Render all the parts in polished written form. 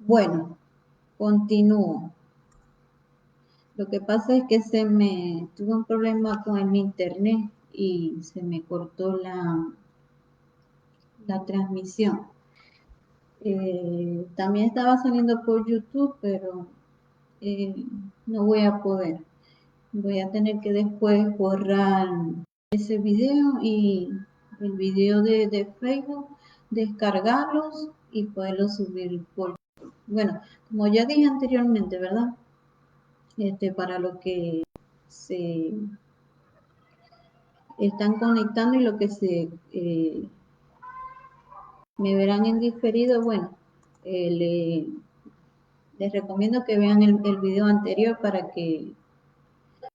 Bueno, continúo. Lo que pasa es que tuve un problema con el internet y se me cortó la transmisión. También estaba saliendo por YouTube, pero no voy a poder. Voy a tener que después borrar ese video y el video de Facebook, descargarlos y poderlos subir por YouTube. Bueno, como ya dije anteriormente, ¿verdad? Para lo que se están conectando y lo que me verán en diferido, bueno, les recomiendo que vean el video anterior para que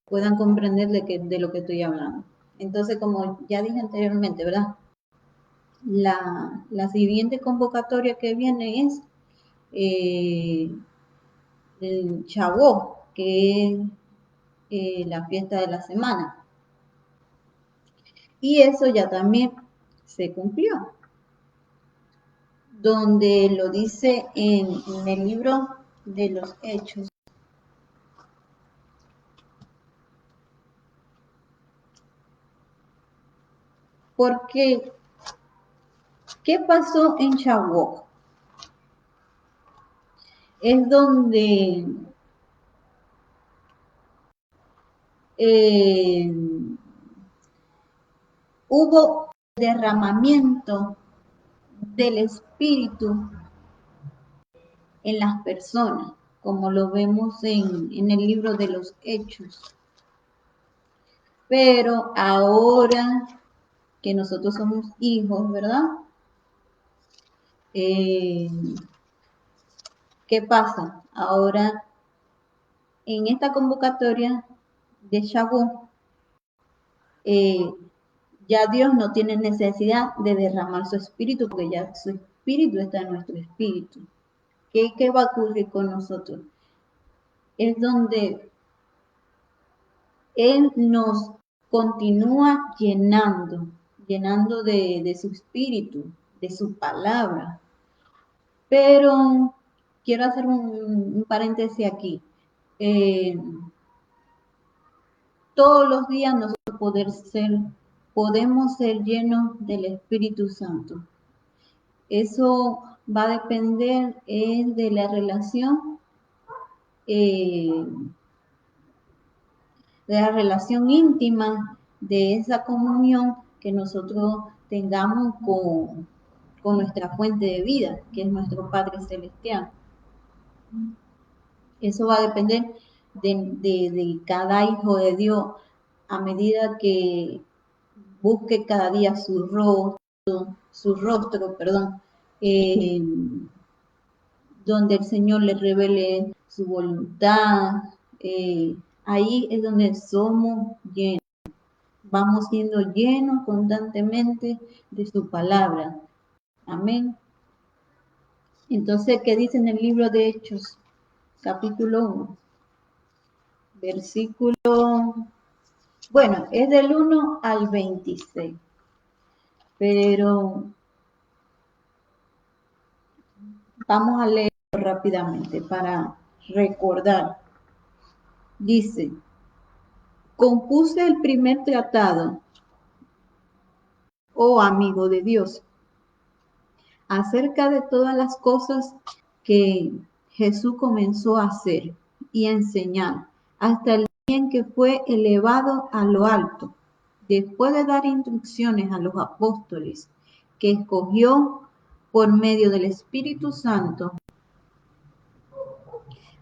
puedan comprender de lo que estoy hablando. Entonces, como ya dije anteriormente, ¿verdad? La siguiente convocatoria que viene es el Chabó, que es la fiesta de la semana. Y eso ya también se cumplió, donde lo dice en el libro de los Hechos. Porque, ¿qué pasó en Shavuot? Es donde hubo derramamiento del Espíritu en las personas, como lo vemos en el libro de los Hechos. Pero ahora que nosotros somos hijos, ¿verdad? ¿Qué pasa? Ahora, en esta convocatoria de Shavuot, ya Dios no tiene necesidad de derramar su espíritu, porque ya su espíritu está en nuestro espíritu. ¿Qué va a ocurrir con nosotros? Es donde Él nos continúa llenando de su espíritu, de su palabra. Pero quiero hacer un paréntesis aquí. Todos los días nosotros podemos ser llenos del Espíritu Santo. Eso va a depender de la relación, de la relación íntima, de esa comunión que nosotros tengamos con nuestra fuente de vida, que es nuestro Padre Celestial. Eso va a depender de cada hijo de Dios a medida que busque cada día su rostro, donde el Señor le revele su voluntad. Ahí es donde somos llenos. Vamos siendo llenos constantemente de su palabra. Amén. Entonces, ¿qué dice en el libro de Hechos? Capítulo 1. Versículo, bueno, es del 1 al 26. Pero vamos a leerlo rápidamente para recordar. Dice, compuse el primer tratado, oh amigo de Dios, acerca de todas las cosas que Jesús comenzó a hacer y a enseñar hasta el día en que fue elevado a lo alto, después de dar instrucciones a los apóstoles que escogió por medio del Espíritu Santo,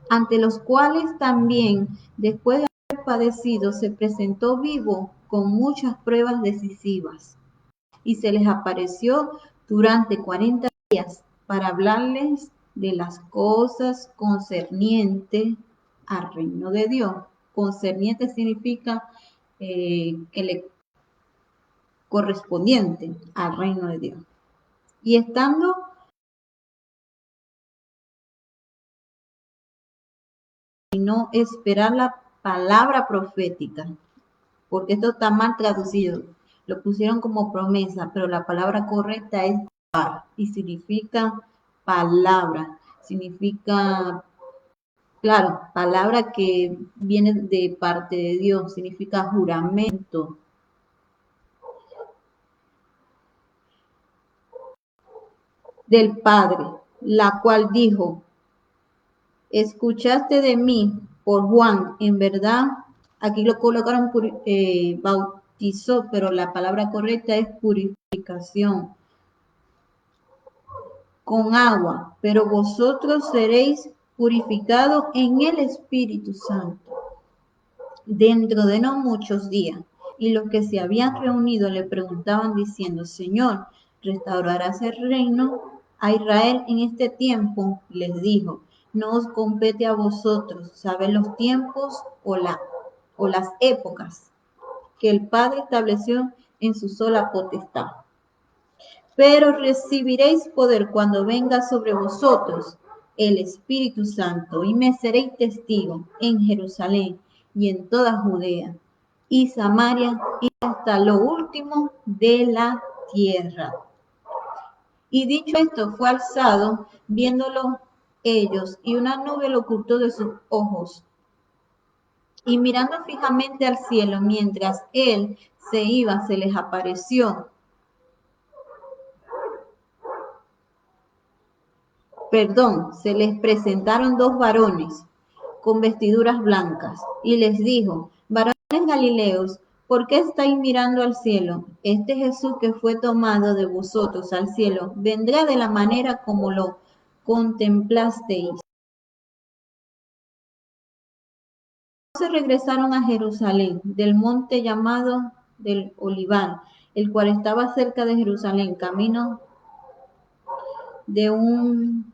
ante los cuales también, después de haber padecido, se presentó vivo con muchas pruebas decisivas, y se les apareció durante 40 días para hablarles de las cosas concernientes al reino de Dios. Concerniente significa correspondiente al reino de Dios. Y estando y no esperar la palabra profética, porque esto está mal traducido. Lo pusieron como promesa, pero la palabra correcta es par y significa palabra. significa, claro, palabra que viene de parte de Dios, significa juramento. Del Padre, la cual dijo, escuchaste de mí por Juan, en verdad, aquí lo colocaron bautizó, pero la palabra correcta es purificación con agua, pero vosotros seréis purificados en el Espíritu Santo dentro de no muchos días. Y los que se habían reunido le preguntaban diciendo, Señor, ¿restaurarás el reino a Israel en este tiempo? Les dijo, no os compete a vosotros saber los tiempos o las épocas que el Padre estableció en su sola potestad. Pero recibiréis poder cuando venga sobre vosotros el Espíritu Santo, y me seréis testigo en Jerusalén y en toda Judea y Samaria y hasta lo último de la tierra. Y dicho esto, fue alzado, viéndolo ellos, y una nube lo ocultó de sus ojos. Y mirando fijamente al cielo, mientras él se iba, se les apareció. Se les presentaron dos varones con vestiduras blancas, y les dijo, varones galileos, ¿por qué estáis mirando al cielo? Este Jesús que fue tomado de vosotros al cielo, vendrá de la manera como lo contemplasteis. Entonces regresaron a Jerusalén, del monte llamado del Olivar, el cual estaba cerca de Jerusalén, camino de un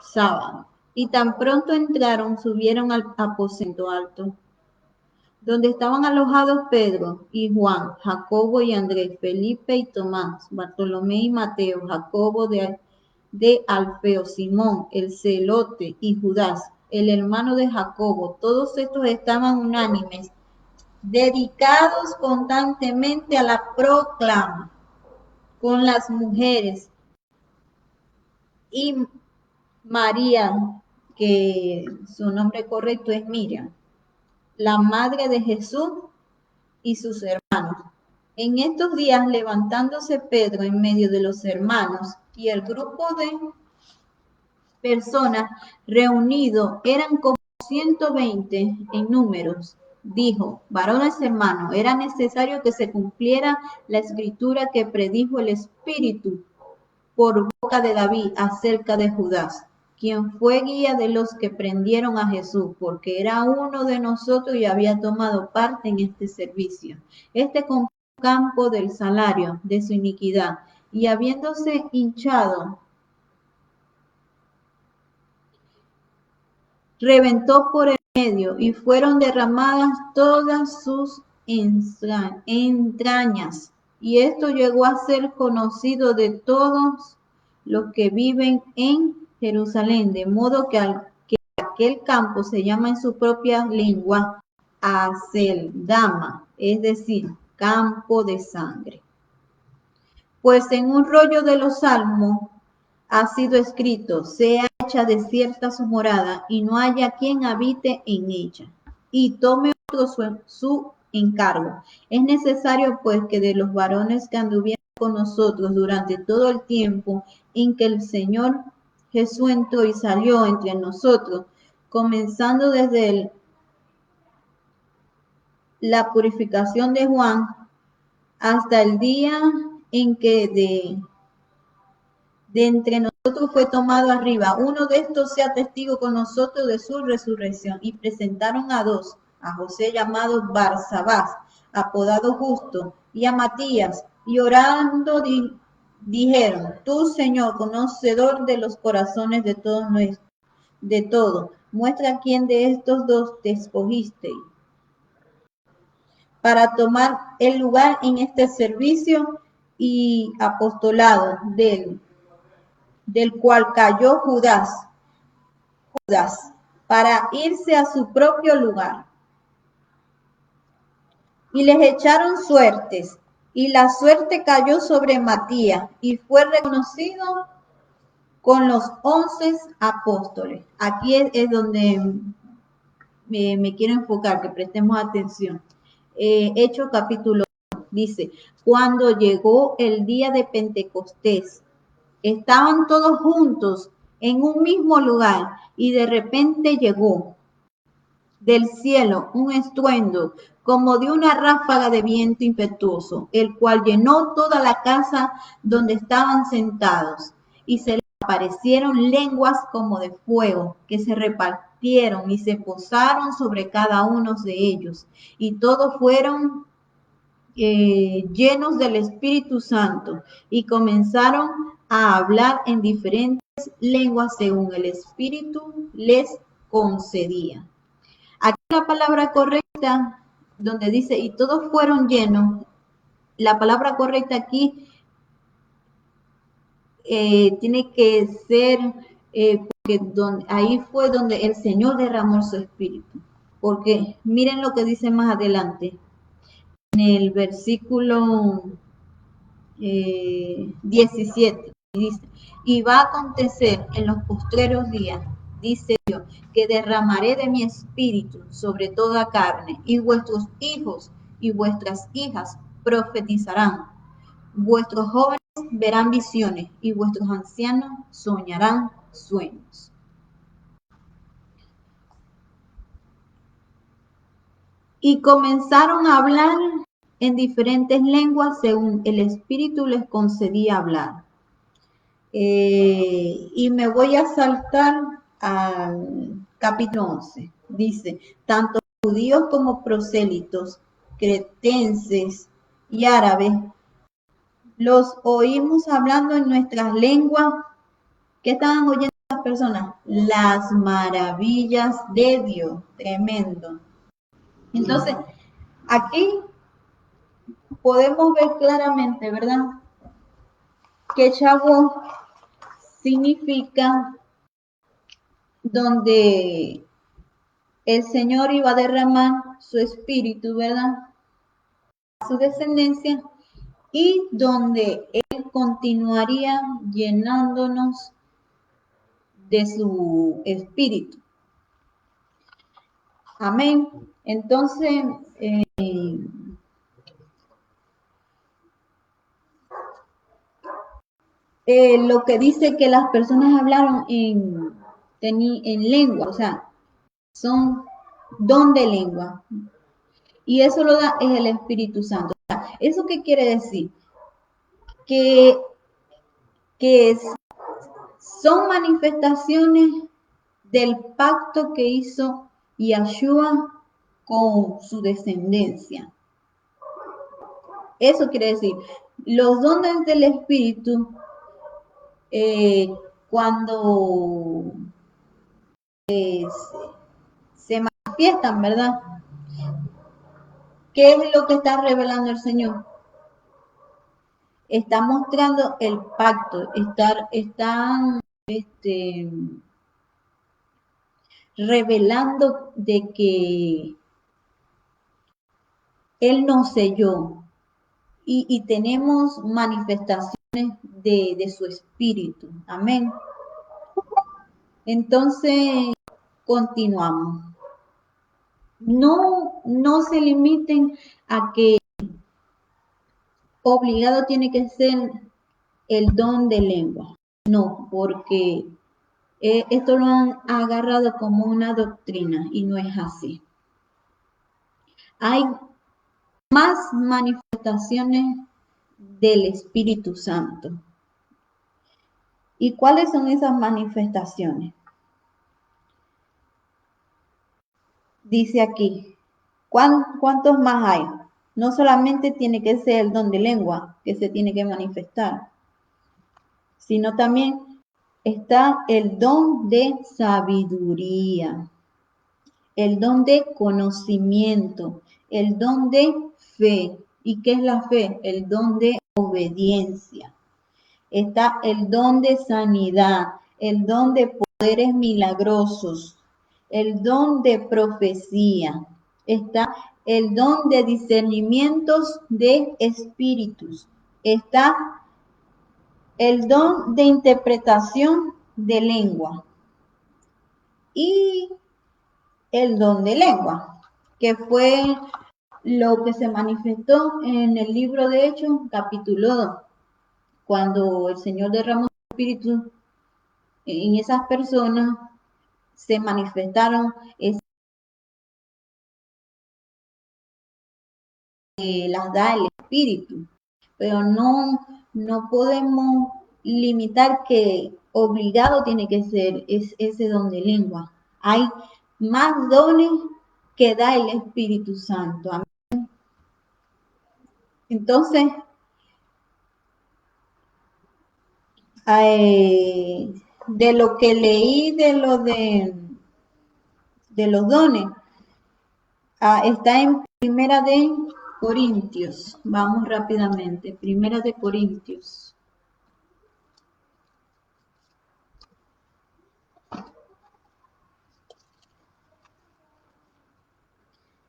sábado. Y tan pronto entraron, subieron al aposento alto, donde estaban alojados Pedro y Juan, Jacobo y Andrés, Felipe y Tomás, Bartolomé y Mateo, Jacobo de Alfeo, Simón, el celote, y Judas, el hermano de Jacobo. Todos estos estaban unánimes, dedicados constantemente a la proclama con las mujeres y María, que su nombre correcto es Miriam, la madre de Jesús, y sus hermanos. En estos días, levantándose Pedro en medio de los hermanos, y el grupo de personas reunido eran como 120 en números, dijo, varones hermanos, era necesario que se cumpliera la escritura que predijo el Espíritu por boca de David acerca de Judas, quien fue guía de los que prendieron a Jesús, porque era uno de nosotros y había tomado parte en este servicio. Este compró campo del salario de su iniquidad, y habiéndose hinchado, reventó por el medio, y fueron derramadas todas sus entrañas. Y esto llegó a ser conocido de todos los que viven en Jerusalén, de modo que aquel campo se llama en su propia lengua Aceldama, es decir, campo de sangre. Pues en un rollo de los Salmos ha sido escrito, sea hecha desierta su morada, y no haya quien habite en ella, y tome otro su encargo. Es necesario, pues, que de los varones que anduvieron con nosotros durante todo el tiempo en que el Señor Jesús entró y salió entre nosotros, comenzando desde la purificación de Juan hasta el día en que de entre nosotros fue tomado arriba. Uno de estos sea testigo con nosotros de su resurrección. Y presentaron a dos, a José llamado Barsabás, apodado Justo, y a Matías, y orando dijeron, tú, Señor, conocedor de los corazones de todos nuestros, de todo, muestra quién de estos dos te escogiste para tomar el lugar en este servicio y apostolado del cual cayó Judas, para irse a su propio lugar. Y les echaron suertes, y la suerte cayó sobre Matías, y fue reconocido con los 11 apóstoles. Aquí es donde me quiero enfocar, que prestemos atención. Hechos capítulo 1 dice, cuando llegó el día de Pentecostés, estaban todos juntos en un mismo lugar y de repente llegó del cielo un estruendo como de una ráfaga de viento impetuoso, el cual llenó toda la casa donde estaban sentados, y se les aparecieron lenguas como de fuego, que se repartieron y se posaron sobre cada uno de ellos, y todos fueron llenos del Espíritu Santo, y comenzaron a hablar en diferentes lenguas según el Espíritu les concedía. Aquí la palabra correcta, donde dice, y todos fueron llenos, la palabra correcta aquí tiene que ser, porque ahí fue donde el Señor derramó su espíritu. Porque miren lo que dice más adelante, en el versículo 17, dice, y va a acontecer en los postreros días, dice Dios, que derramaré de mi espíritu sobre toda carne, y vuestros hijos y vuestras hijas profetizarán, vuestros jóvenes verán visiones, y vuestros ancianos soñarán sueños. Y comenzaron a hablar en diferentes lenguas según el Espíritu les concedía hablar. Y me voy a saltar al capítulo 11. Dice, tanto judíos como prosélitos, cretenses y árabes, los oímos hablando en nuestras lenguas. ¿Qué estaban oyendo las personas? Las maravillas de Dios. Tremendo. Entonces, aquí podemos ver claramente, ¿verdad? Que Chavo significa donde el Señor iba a derramar su espíritu, ¿verdad? Su descendencia, y donde Él continuaría llenándonos de su espíritu. Amén. Entonces, lo que dice que las personas hablaron en lengua, o sea, son don de lengua. Y eso lo da es el Espíritu Santo. O sea, ¿eso qué quiere decir? Que son manifestaciones del pacto que hizo Yahshua con su descendencia. Eso quiere decir, los dones del Espíritu, cuando se manifiestan, ¿verdad? ¿Qué es lo que está revelando el Señor? Está mostrando el pacto, están revelando de que Él nos selló y tenemos manifestaciones de su espíritu. Amén. Entonces, continuamos. No se limiten a que obligado tiene que ser el don de lengua. No, porque esto lo han agarrado como una doctrina y no es así. Hay más manifestaciones del Espíritu Santo. ¿Y cuáles son esas manifestaciones? Dice aquí, ¿cuántos más hay? No solamente tiene que ser el don de lengua que se tiene que manifestar, sino también está el don de sabiduría, el don de conocimiento, el don de fe. ¿Y qué es la fe? El don de obediencia. Está el don de sanidad, el don de poderes milagrosos, el don de profecía. Está el don de discernimientos de espíritus. Está el don de interpretación de lengua y el don de lengua, que fue lo que se manifestó en el libro de Hechos, capítulo 2, cuando el Señor derramó su espíritu en esas personas, se manifestaron las da el espíritu, pero no podemos limitar que obligado tiene que ser ese don de lengua. Hay más dones que da el Espíritu Santo. Entonces, de lo que leí de los dones, está en Primera de Corintios. Vamos rápidamente. Primera de Corintios.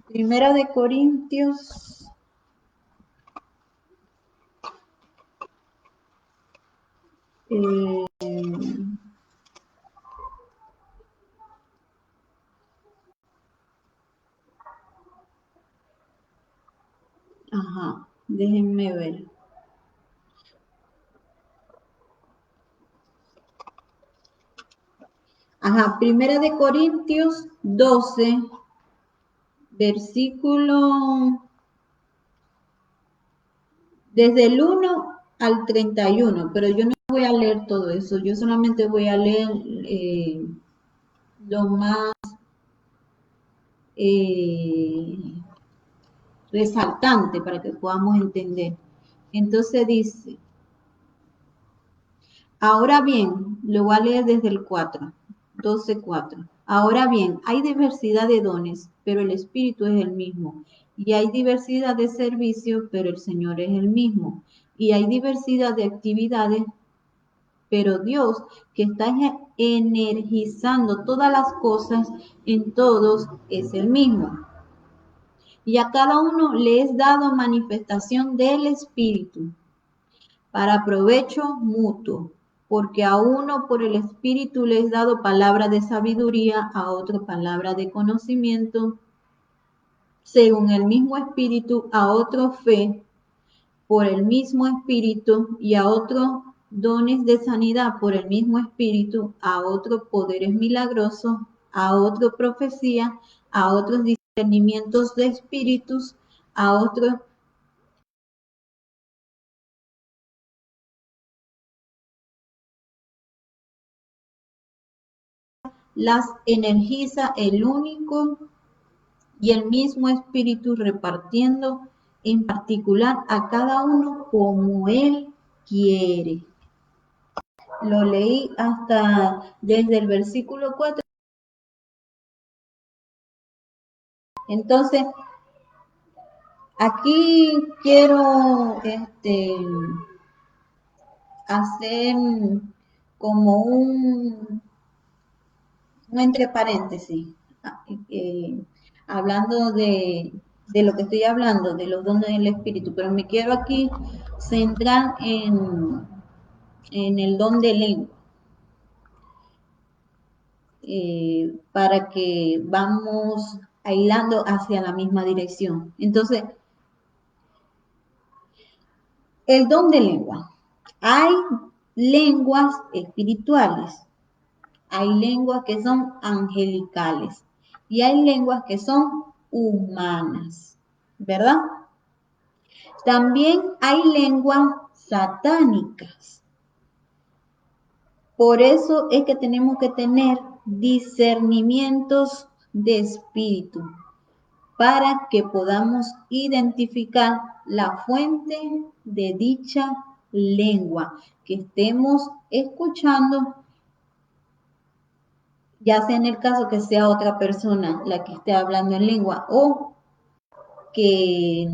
Primera de Corintios. Ajá, déjenme ver. Ajá, Primera de Corintios 12, versículo desde el 1 al 31, pero yo no voy a leer todo eso, yo solamente voy a leer lo más resaltante para que podamos entender. Entonces dice, ahora bien, lo voy a leer desde el 4, 12:4. Ahora bien, hay diversidad de dones, pero el Espíritu es el mismo. Y hay diversidad de servicios, pero el Señor es el mismo. Y hay diversidad de actividades, pero Dios, que está energizando todas las cosas en todos, es el mismo. Y a cada uno le es dado manifestación del Espíritu para provecho mutuo, porque a uno por el Espíritu le es dado palabra de sabiduría, a otro palabra de conocimiento, según el mismo Espíritu, a otro fe por el mismo Espíritu, y a otro dones de sanidad por el mismo Espíritu, a otro poderes milagrosos, a otro profecía, a otros discernimientos de espíritus, a otros las energiza el único y el mismo Espíritu, repartiendo en particular a cada uno como Él quiere. Lo leí hasta desde el versículo 4. Entonces, aquí quiero hacer como un entre paréntesis, hablando de lo que estoy hablando, de los dones del Espíritu, pero me quiero aquí centrar en el don de lengua, para que vamos hilando hacia la misma dirección. Entonces, el don de lengua. Hay lenguas espirituales, hay lenguas que son angelicales y hay lenguas que son humanas, ¿verdad? También hay lenguas satánicas. Por eso es que tenemos que tener discernimientos de espíritu para que podamos identificar la fuente de dicha lengua que estemos escuchando, ya sea en el caso que sea otra persona la que esté hablando en lengua o que,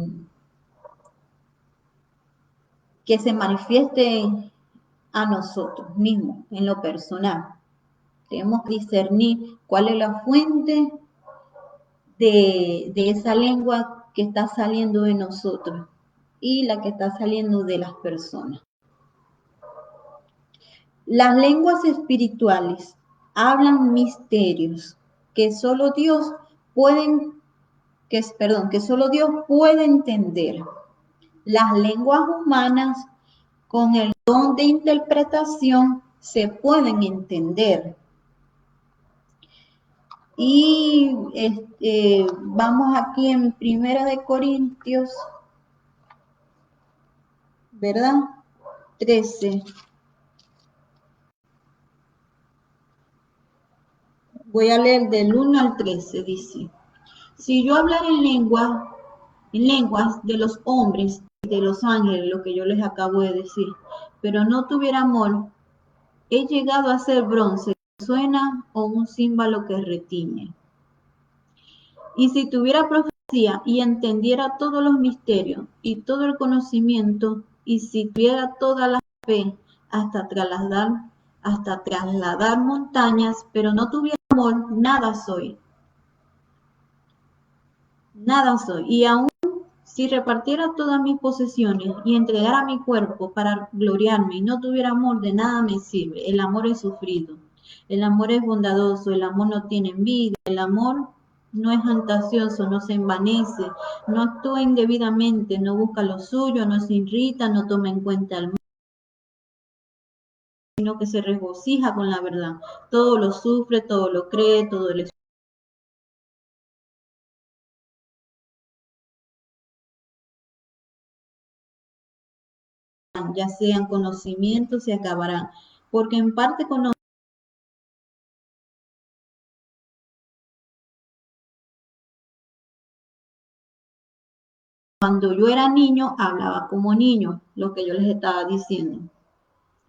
que se manifieste a nosotros mismos en lo personal. Tenemos que discernir cuál es la fuente de esa lengua que está saliendo de nosotros y la que está saliendo de las personas. Las lenguas espirituales hablan misterios que solo Dios que solo Dios puede entender. Las lenguas humanas con el don de interpretación se pueden entender. Y vamos aquí en Primera de Corintios, ¿verdad? 13. Voy a leer del 1 al 13, dice. Si yo hablara en lenguas de los hombres y de los ángeles, lo que yo les acabo de decir, pero no tuviera amor, he llegado a ser bronce que suena o un címbalo que retiñe. Y si tuviera profecía y entendiera todos los misterios y todo el conocimiento, y si tuviera toda la fe hasta trasladar montañas, pero no tuviera amor, nada soy. Nada soy. Y aún si repartiera todas mis posesiones y entregara mi cuerpo para gloriarme y no tuviera amor, de nada me sirve. El amor es sufrido. El amor es bondadoso. El amor no tiene envidia. El amor no es fantasioso, no se envanece, no actúa indebidamente, no busca lo suyo, no se irrita, no toma en cuenta el mal, sino que se regocija con la verdad. Todo lo sufre, todo lo cree, todo lo ya sean conocimientos, se acabarán, porque en parte conocen. Cuando yo era niño, hablaba como niño, lo que yo les estaba diciendo.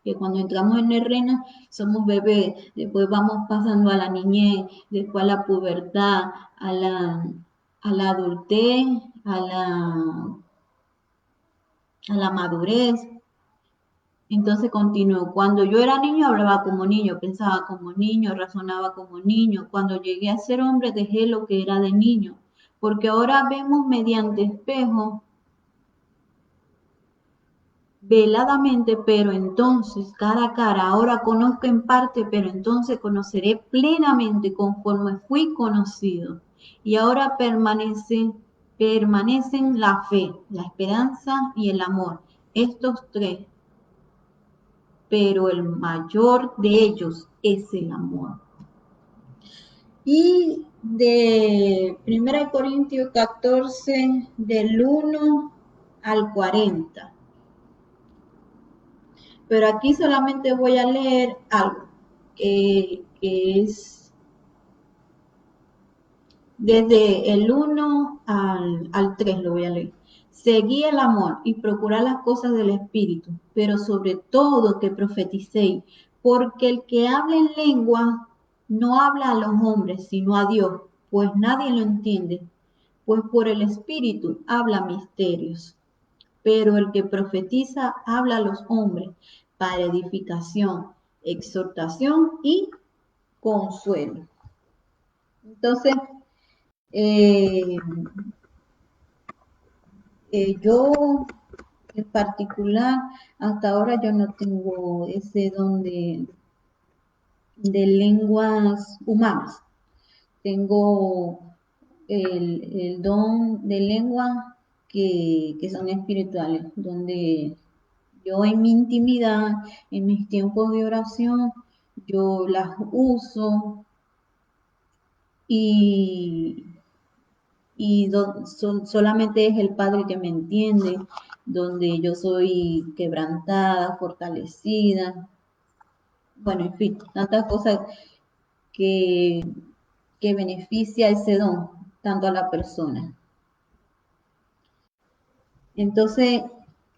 Que cuando entramos en el reino somos bebés, después vamos pasando a la niñez, después a la pubertad, a la adultez, a la madurez. Entonces continuó. Cuando yo era niño hablaba como niño, pensaba como niño, razonaba como niño. Cuando llegué a ser hombre dejé lo que era de niño, porque ahora vemos mediante espejo veladamente, pero entonces cara a cara. Ahora conozco en parte, pero entonces conoceré plenamente conforme fui conocido. Y ahora permanecen la fe, la esperanza y el amor. Estos tres, pero el mayor de ellos es el amor. Y de 1 Corintios 14, del 1 al 40. Pero aquí solamente voy a leer algo, que es desde el 1 al 3, lo voy a leer. Seguí el amor y procurad las cosas del Espíritu, pero sobre todo que profeticéis, porque el que habla en lengua no habla a los hombres, sino a Dios, pues nadie lo entiende, pues por el Espíritu habla misterios. Pero el que profetiza habla a los hombres para edificación, exhortación y consuelo. Entonces, eh, yo en particular, hasta ahora yo no tengo ese don de lenguas humanas. Tengo el don de lenguas que son espirituales, donde yo en mi intimidad, en mis tiempos de oración, yo las uso y, solamente es el Padre que me entiende, donde yo soy quebrantada, fortalecida, bueno, en fin, tantas cosas que, que beneficia ese don, tanto a la persona. Entonces,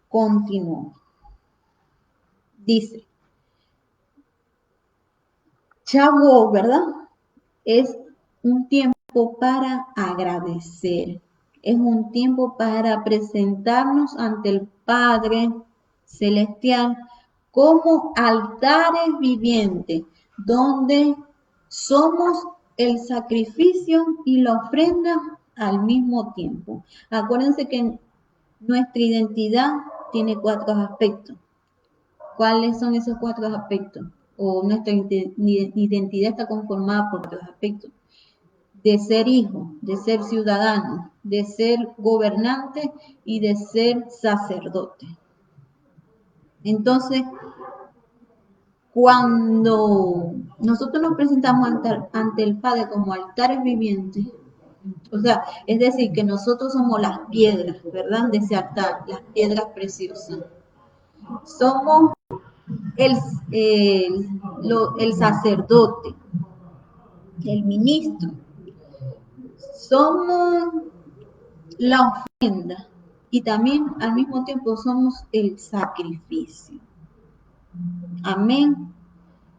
continúo. Dice, Chavo, ¿verdad? Es un tiempo para agradecer. Es un tiempo para presentarnos ante el Padre Celestial como altares vivientes, donde somos el sacrificio y la ofrenda al mismo tiempo. Acuérdense que nuestra identidad tiene 4 aspectos. ¿Cuáles son esos 4 aspectos? O nuestra identidad está conformada por 4 aspectos. De ser hijo, de ser ciudadano, de ser gobernante y de ser sacerdote. Entonces, cuando nosotros nos presentamos ante el Padre como altares vivientes, o sea, es decir, que nosotros somos las piedras, ¿verdad? De ese altar, las piedras preciosas. Somos el, el sacerdote, el ministro. Somos la ofrenda y también al mismo tiempo somos el sacrificio. Amén.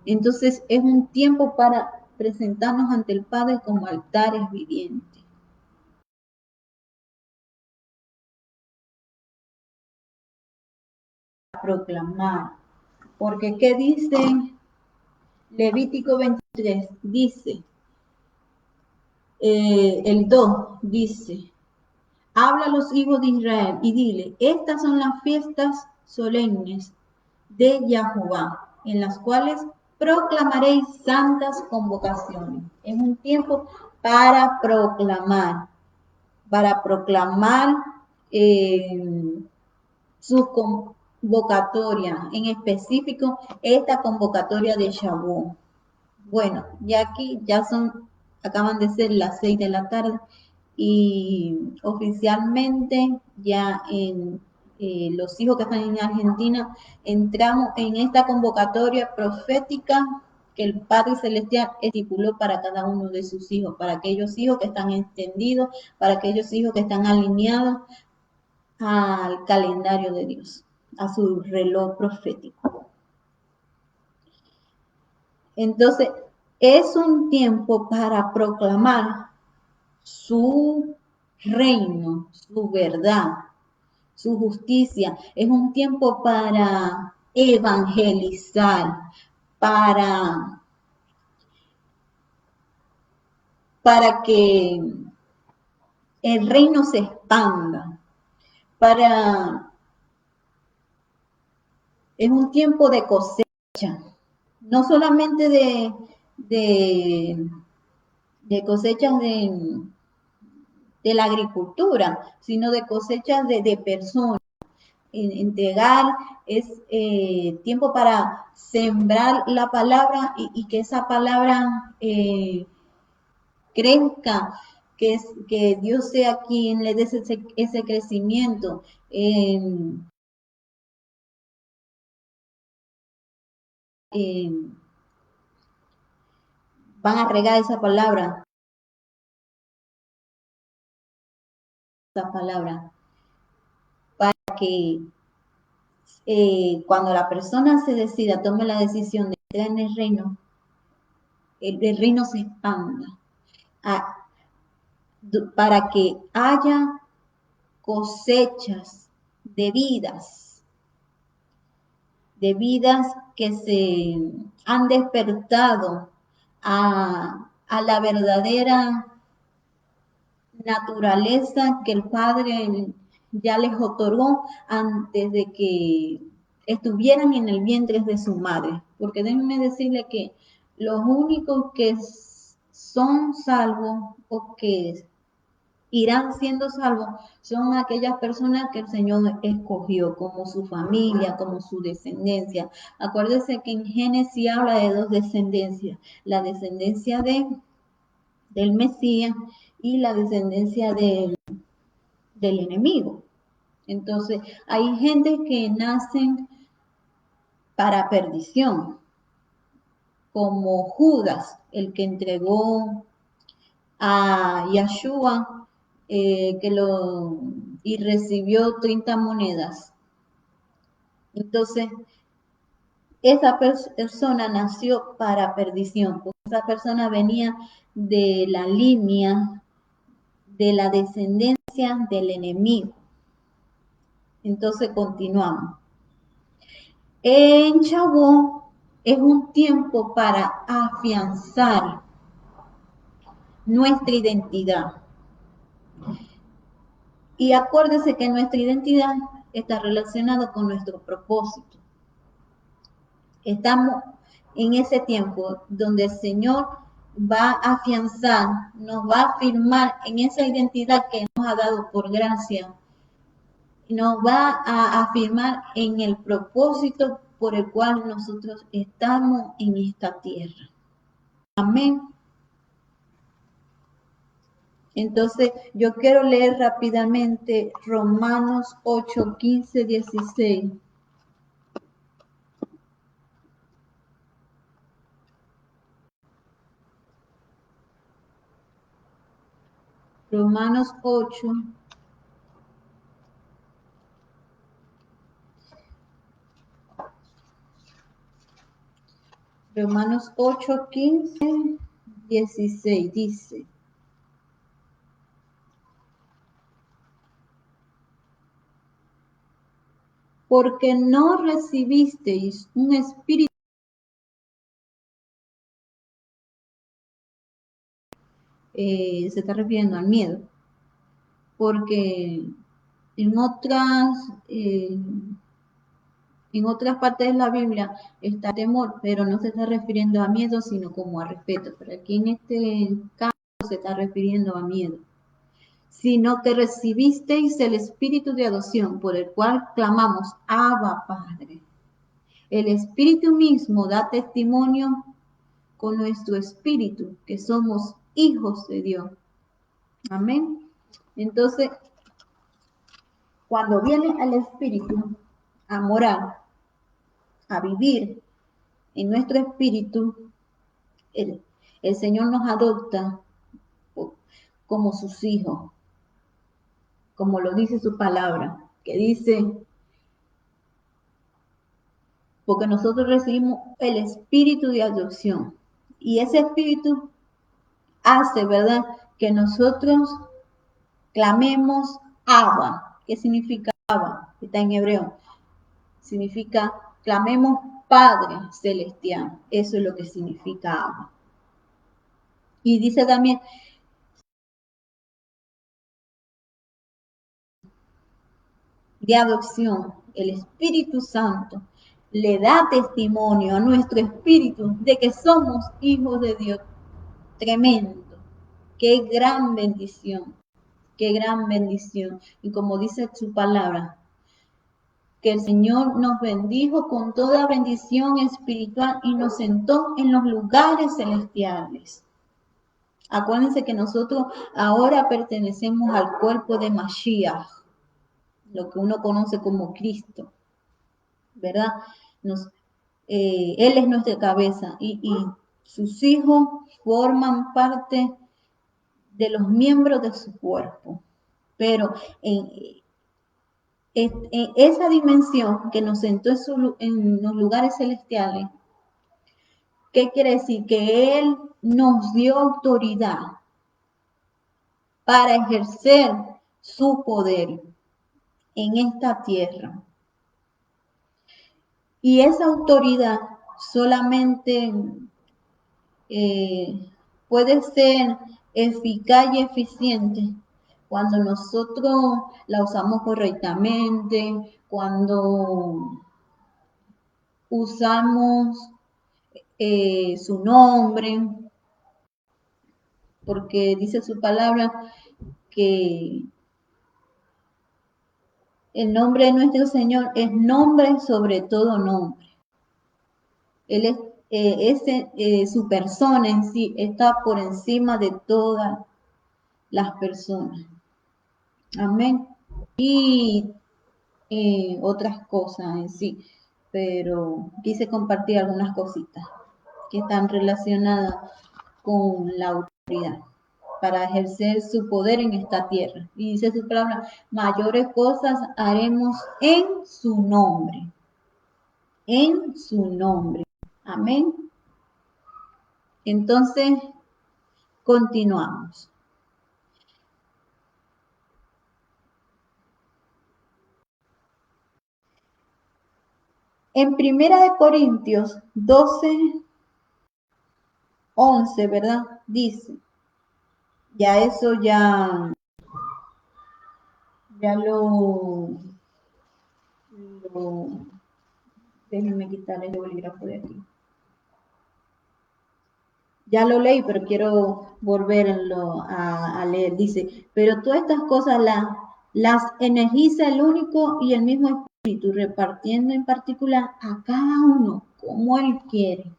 Entonces es un tiempo para presentarnos ante el Padre como altares vivientes. Proclamar. Porque ¿qué dice Levítico 23? Dice, el 2 dice, habla a los hijos de Israel y dile, estas son las fiestas solemnes de Yahová, en las cuales proclamaréis santas convocaciones. Es un tiempo para proclamar su convocatoria, en específico esta convocatoria de Shavuot. Bueno, ya aquí acaban de ser las 6 de la tarde y oficialmente ya en los hijos que están en Argentina entramos en esta convocatoria profética que el Padre Celestial estipuló para cada uno de sus hijos, para aquellos hijos que están entendidos, para aquellos hijos que están alineados al calendario de Dios, a su reloj profético. Entonces, es un tiempo para proclamar su reino, su verdad, su justicia. Es un tiempo para evangelizar, para que el reino se expanda, es un tiempo de cosecha, no solamente de cosechas de la agricultura, sino de cosechas de personas. Entregar es tiempo para sembrar la palabra y que esa palabra crezca, que Dios sea quien le dé ese crecimiento. Van a regar esa palabra, para que cuando la persona se decida, tome la decisión de entrar en el reino, el reino se expanda, para que haya cosechas de vidas que se han despertado a la verdadera naturaleza que el Padre ya les otorgó antes de que estuvieran en el vientre de su madre. Porque déjenme decirle que los únicos que son salvos o que irán siendo salvos son aquellas personas que el Señor escogió como su familia, como su descendencia. Acuérdense que en Génesis habla de 2 descendencias, la descendencia del Mesías y la descendencia del enemigo. Entonces, hay gente que nacen para perdición, como Judas, el que entregó a Yahshua y recibió 30 monedas. Entonces, esa persona nació para perdición, porque esa persona venía de la línea de la descendencia del enemigo. Entonces, continuamos. En Shavuot es un tiempo para afianzar nuestra identidad. Y acuérdese que nuestra identidad está relacionada con nuestro propósito. Estamos en ese tiempo donde el Señor va a afianzar, nos va a afirmar en esa identidad que nos ha dado por gracia. Nos va a afirmar en el propósito por el cual nosotros estamos en esta tierra. Amén. Entonces, yo quiero leer rápidamente Romanos 8, 15, 16. Romanos 8. Romanos 8, 15, 16 dice. Porque no recibisteis un espíritu. Se está refiriendo al miedo. Porque en otras partes de la Biblia está temor, pero no se está refiriendo a miedo, sino como a respeto. Pero aquí en este caso se está refiriendo a miedo. Sino que recibisteis el espíritu de adopción, por el cual clamamos, Abba, Padre. El espíritu mismo da testimonio con nuestro espíritu que somos hijos de Dios. Amén. Entonces, cuando viene el espíritu a morar, a vivir en nuestro espíritu, el Señor nos adopta como sus hijos, como lo dice su palabra, que dice, porque nosotros recibimos el espíritu de adopción. Y ese espíritu hace, ¿verdad?, que nosotros clamemos Abba. ¿Qué significa Abba? Está en hebreo. Significa clamemos Padre Celestial. Eso es lo que significa Abba. Y dice también, de adopción, el Espíritu Santo le da testimonio a nuestro espíritu de que somos hijos de Dios. Tremendo. Qué gran bendición. Qué gran bendición. Y como dice su palabra, que el Señor nos bendijo con toda bendición espiritual y nos sentó en los lugares celestiales. Acuérdense que nosotros ahora pertenecemos al cuerpo de Mashiach, lo que uno conoce como Cristo, ¿verdad? Él es nuestra cabeza y sus hijos forman parte de los miembros de su cuerpo. Pero en esa dimensión que nos sentó en los lugares celestiales, ¿qué quiere decir? Que Él nos dio autoridad para ejercer su poder en esta tierra. Y esa autoridad solamente puede ser eficaz y eficiente cuando nosotros la usamos correctamente, cuando usamos su nombre, porque dice su palabra que el nombre de nuestro Señor es nombre sobre todo nombre. Él es, su persona en sí está por encima de todas las personas. Amén. Y otras cosas en sí, pero quise compartir algunas cositas que están relacionadas con la autoridad para ejercer su poder en esta tierra. Y dice su palabra, mayores cosas haremos en su nombre. En su nombre. Amén. Entonces, continuamos. En Primera de Corintios 12, 11, ¿verdad? Dice, ya eso ya lo Déjenme quitar el bolígrafo de aquí. Ya lo leí, pero quiero volverlo a leer. Dice, pero todas estas cosas las energiza el único y el mismo espíritu, repartiendo en particular a cada uno como él quiere,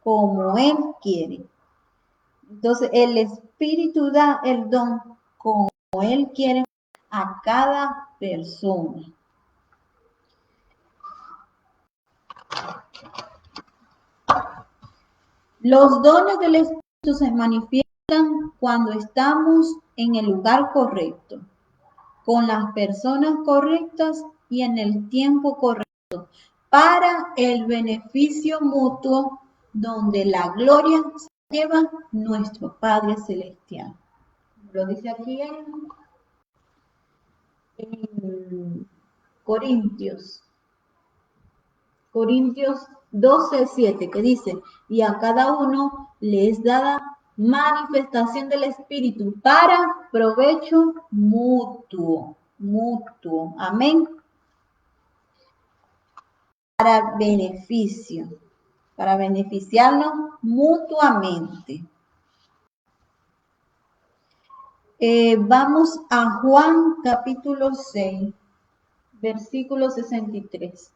como él quiere. Entonces, el espíritu da el don como él quiere a cada persona. Los dones del Espíritu se manifiestan cuando estamos en el lugar correcto, con las personas correctas y en el tiempo correcto, para el beneficio mutuo, donde la gloria se lleva nuestro Padre Celestial. Lo dice aquí en Corintios 12:7, que dice, y a cada uno le es dada manifestación del Espíritu para provecho mutuo, amén, para beneficio, para beneficiarnos mutuamente. Vamos a Juan capítulo 6, versículo 63.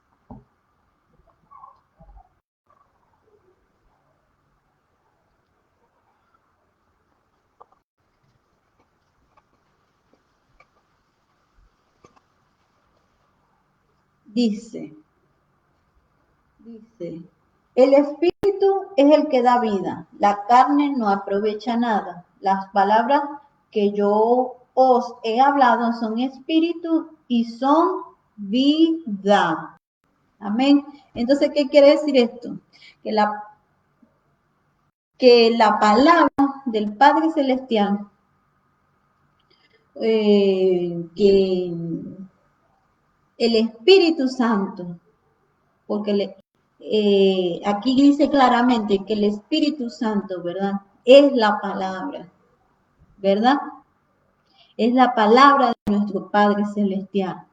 Dice, el Espíritu es el que da vida, la carne no aprovecha nada. Las palabras que yo os he hablado son espíritu y son vida. Amén. Entonces, ¿qué quiere decir esto? Que la palabra del Padre Celestial, que el Espíritu Santo, porque aquí dice claramente que el Espíritu Santo, ¿verdad? Es la palabra, ¿verdad? Es la palabra de nuestro Padre Celestial.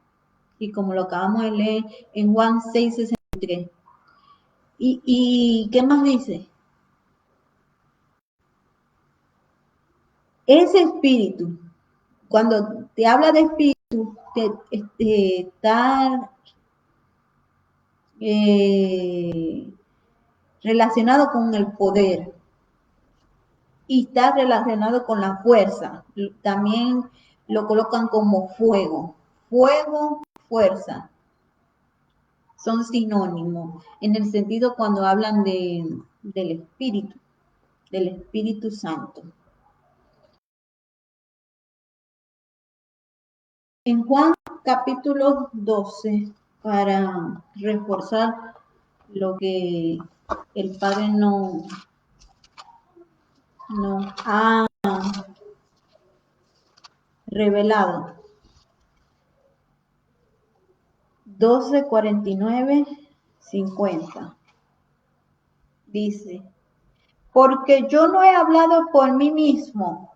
Y como lo acabamos de leer en Juan 6:63. ¿Y qué más dice? Ese espíritu, cuando te habla de espíritu, está relacionado con el poder y está relacionado con la fuerza. También lo colocan como fuego, fuerza. Son sinónimos en el sentido cuando hablan del Espíritu Santo. En Juan capítulo 12, para reforzar lo que el Padre nos ha revelado. 12:49-50. Dice, porque yo no he hablado por mí mismo.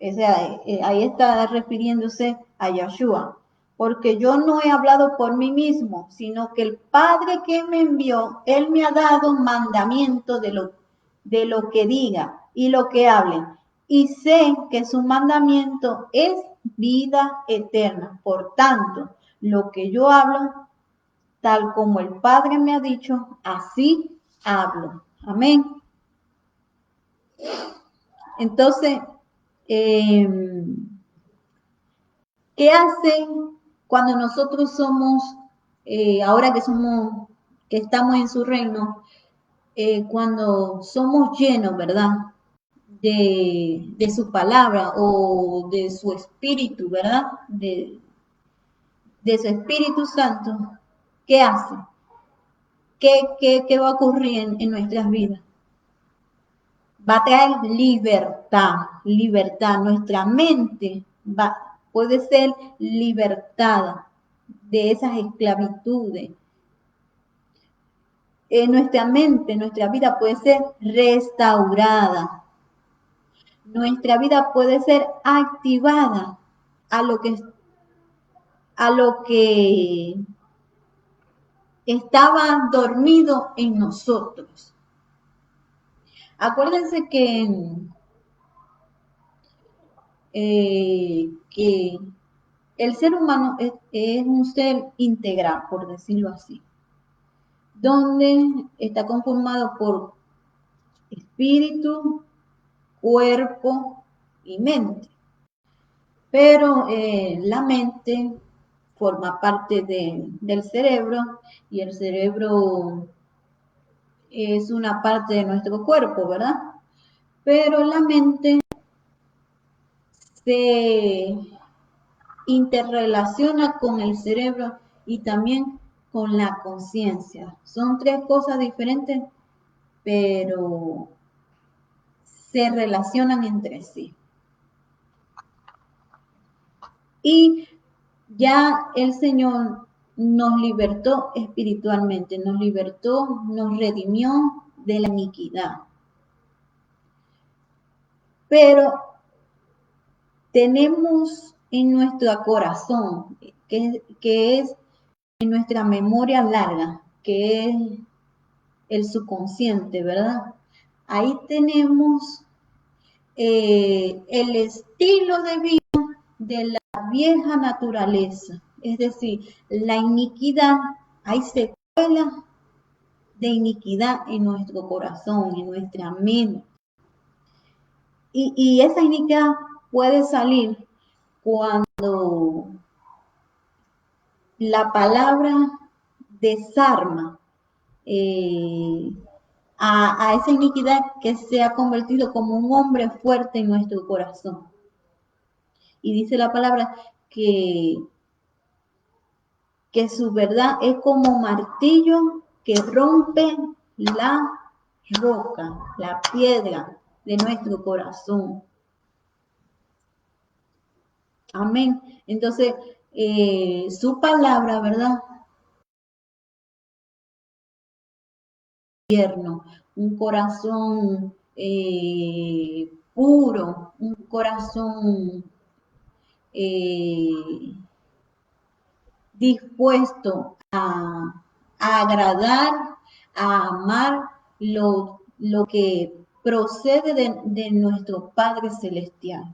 O sea, ahí está refiriéndose a Yeshua. Porque yo no he hablado por mí mismo, sino que el Padre que me envió, Él me ha dado mandamiento de lo que diga y lo que hable. Y sé que su mandamiento es vida eterna. Por tanto, lo que yo hablo, tal como el Padre me ha dicho, así hablo. Amén. Entonces, ¿qué hacen cuando nosotros somos, ahora que estamos en su reino, cuando somos llenos, ¿verdad? De su palabra o de su espíritu, ¿verdad? De su Espíritu Santo, ¿qué hace? ¿Qué va a ocurrir en nuestras vidas? Va a traer libertad. Nuestra mente puede ser libertada de esas esclavitudes. Nuestra mente, nuestra vida puede ser restaurada. Nuestra vida puede ser activada a lo que estaba dormido en nosotros. Acuérdense que el ser humano es un ser integral, por decirlo así, donde está conformado por espíritu, cuerpo y mente. Pero la mente forma parte del cerebro y el cerebro es una parte de nuestro cuerpo, ¿verdad? Pero la mente se interrelaciona con el cerebro y también con la conciencia. Son tres cosas diferentes, pero se relacionan entre sí. Y ya el Señor nos libertó espiritualmente, nos libertó, nos redimió de la iniquidad. Pero tenemos en nuestro corazón, que es en nuestra memoria larga, que es el subconsciente, ¿verdad? Ahí tenemos el estilo de vida de la vieja naturaleza, es decir, la iniquidad, hay secuelas de iniquidad en nuestro corazón, en nuestra mente. Y esa iniquidad puede salir cuando la palabra desarma a esa iniquidad que se ha convertido como un hombre fuerte en nuestro corazón. Y dice la palabra que su verdad es como martillo que rompe la roca, la piedra de nuestro corazón. Amén. Entonces, su palabra, ¿verdad? Un corazón puro, un corazón dispuesto a agradar, a amar lo que procede de nuestro Padre Celestial.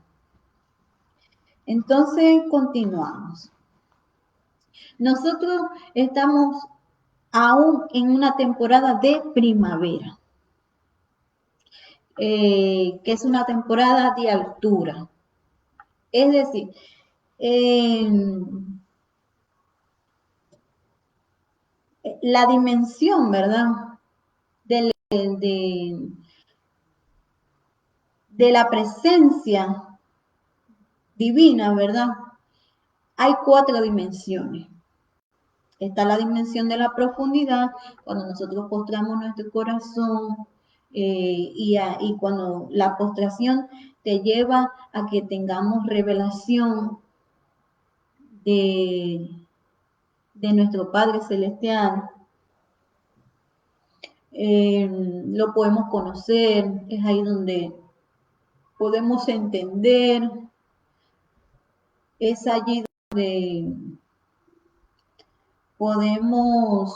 Entonces, continuamos. Nosotros estamos aún en una temporada de primavera, que es una temporada de altura. Es decir, la dimensión, ¿verdad? De la presencia divina, ¿verdad? Hay 4 dimensiones. Está la dimensión de la profundidad, cuando nosotros postramos nuestro corazón y cuando la postración te lleva a que tengamos revelación de nuestro Padre Celestial. Lo podemos conocer, es ahí donde podemos entender, es allí donde podemos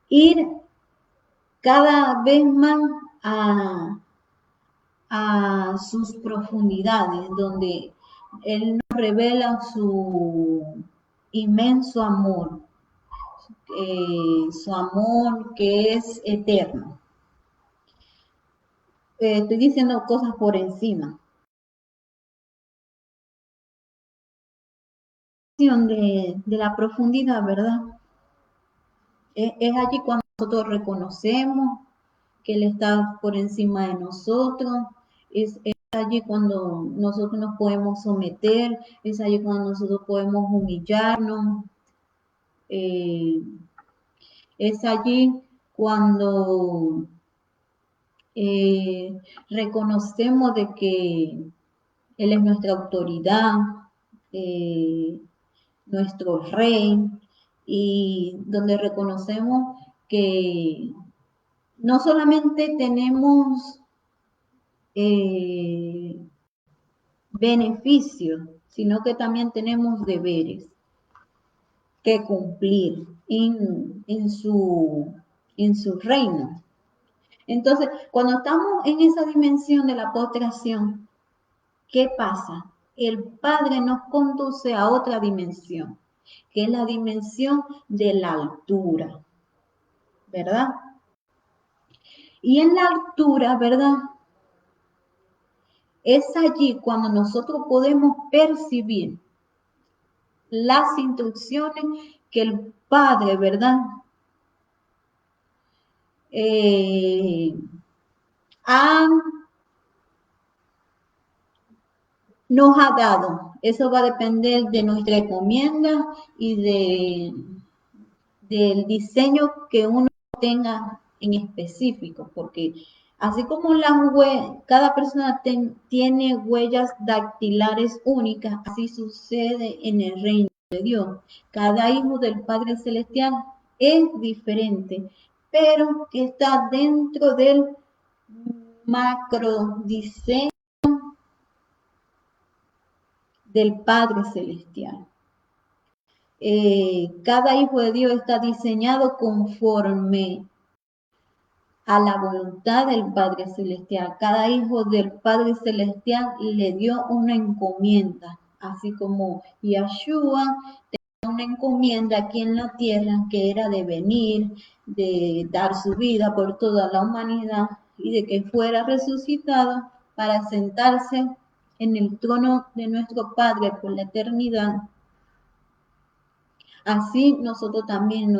ir cada vez más a sus profundidades, donde Él nos revela su inmenso amor, su amor que es eterno. Estoy diciendo cosas por encima. De la profundidad, ¿verdad? Es allí cuando nosotros reconocemos que Él está por encima de nosotros, es allí cuando nosotros nos podemos someter, es allí cuando nosotros podemos humillarnos, es allí cuando reconocemos de que Él es nuestra autoridad, nuestro rey, y donde reconocemos que no solamente tenemos beneficios, sino que también tenemos deberes que cumplir en su reino. Entonces, cuando estamos en esa dimensión de la postración, ¿qué pasa? El Padre nos conduce a otra dimensión, que es la dimensión de la altura, ¿verdad? Y en la altura, ¿verdad? Es allí cuando nosotros podemos percibir las instrucciones que el Padre, ¿verdad? Ha nos ha dado. Eso va a depender de nuestra encomienda y del diseño que uno tenga en específico, porque así como cada persona tiene huellas dactilares únicas, así sucede en el reino de Dios. Cada hijo del Padre Celestial es diferente, pero que está dentro del macro diseño del Padre Celestial. Cada hijo de Dios está diseñado conforme a la voluntad del Padre Celestial. Cada hijo del Padre Celestial le dio una encomienda, así como Yeshua tenía una encomienda aquí en la tierra que era de venir, de dar su vida por toda la humanidad y de que fuera resucitado para sentarse en el trono de nuestro Padre por la eternidad. Así nosotros también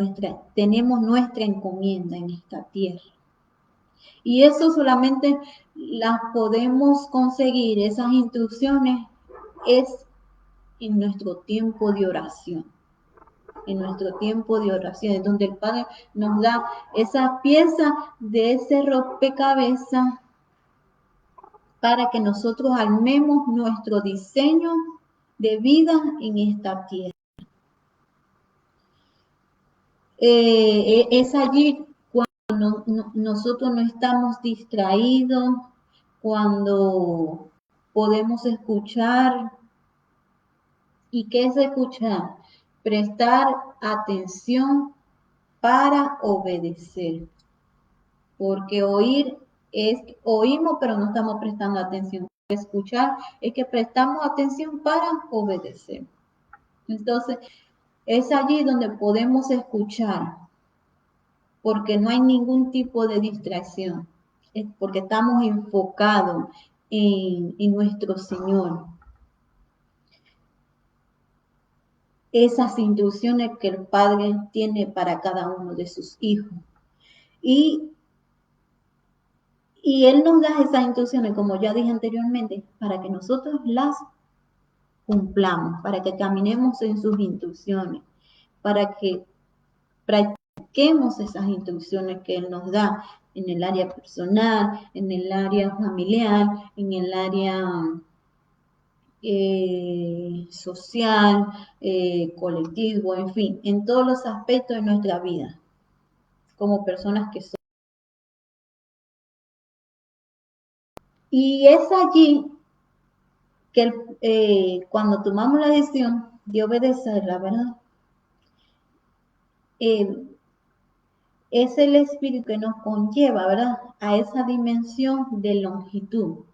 tenemos nuestra encomienda en esta tierra. Y eso solamente las podemos conseguir, esas instrucciones, es en nuestro tiempo de oración. En nuestro tiempo de oración, es donde el Padre nos da esa pieza de ese rompecabezas para que nosotros armemos nuestro diseño de vida en esta tierra. Es allí cuando nosotros no estamos distraídos, cuando podemos escuchar. ¿Y qué es escuchar? Prestar atención para obedecer. Porque oír es oímos, pero no estamos prestando atención. Escuchar es que prestamos atención para obedecer. Entonces, es allí donde podemos escuchar, porque no hay ningún tipo de distracción, es porque estamos enfocados en nuestro Señor. Esas instrucciones que el Padre tiene para cada uno de sus hijos. Y Él nos da esas instrucciones, como ya dije anteriormente, para que nosotros las cumplamos, para que caminemos en sus instrucciones, para que practiquemos esas instrucciones que Él nos da en el área personal, en el área familiar, en el área social, colectivo, en fin, en todos los aspectos de nuestra vida, como personas que somos. Y es allí que cuando tomamos la decisión de obedecerla, ¿verdad? Es el espíritu que nos conlleva, ¿verdad? A esa dimensión de longitud.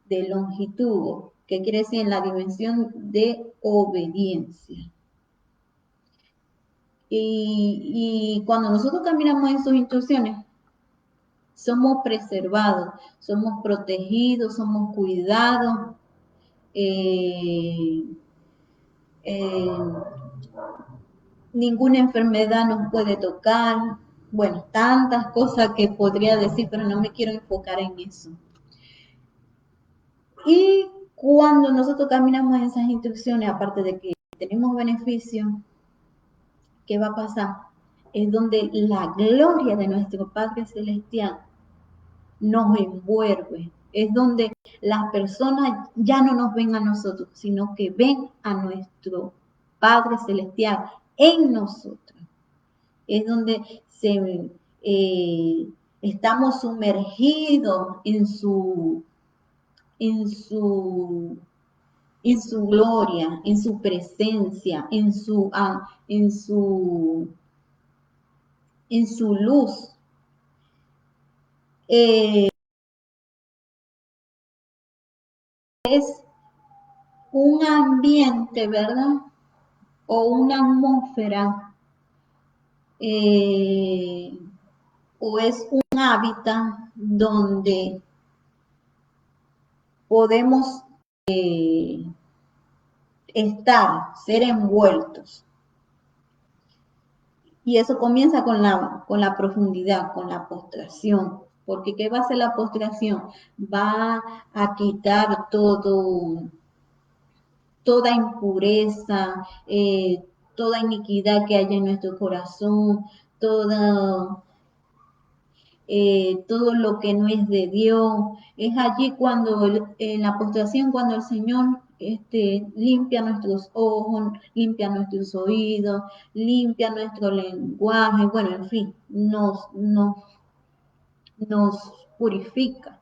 De longitud, que quiere decir en la dimensión de obediencia. Y cuando nosotros caminamos en sus instrucciones, somos preservados, somos protegidos, somos cuidados. Ninguna enfermedad nos puede tocar. Bueno, tantas cosas que podría decir, pero no me quiero enfocar en eso. Y cuando nosotros caminamos en esas instrucciones, aparte de que tenemos beneficios, ¿qué va a pasar? Es donde la gloria de nuestro Padre Celestial nos envuelve. Es donde las personas ya no nos ven a nosotros, sino que ven a nuestro Padre Celestial en nosotros. Es donde estamos sumergidos en su en su gloria, en su presencia, en su luz. Es un ambiente, ¿verdad? O una atmósfera, o es un hábitat donde podemos ser envueltos. Y eso comienza con la profundidad, con la postración. Porque ¿qué va a hacer la postración? Va a quitar toda impureza, toda iniquidad que haya en nuestro corazón, todo lo que no es de Dios. Es allí cuando, en la postración, cuando el Señor limpia nuestros ojos, limpia nuestros oídos, limpia nuestro lenguaje, bueno, en fin, nos purifica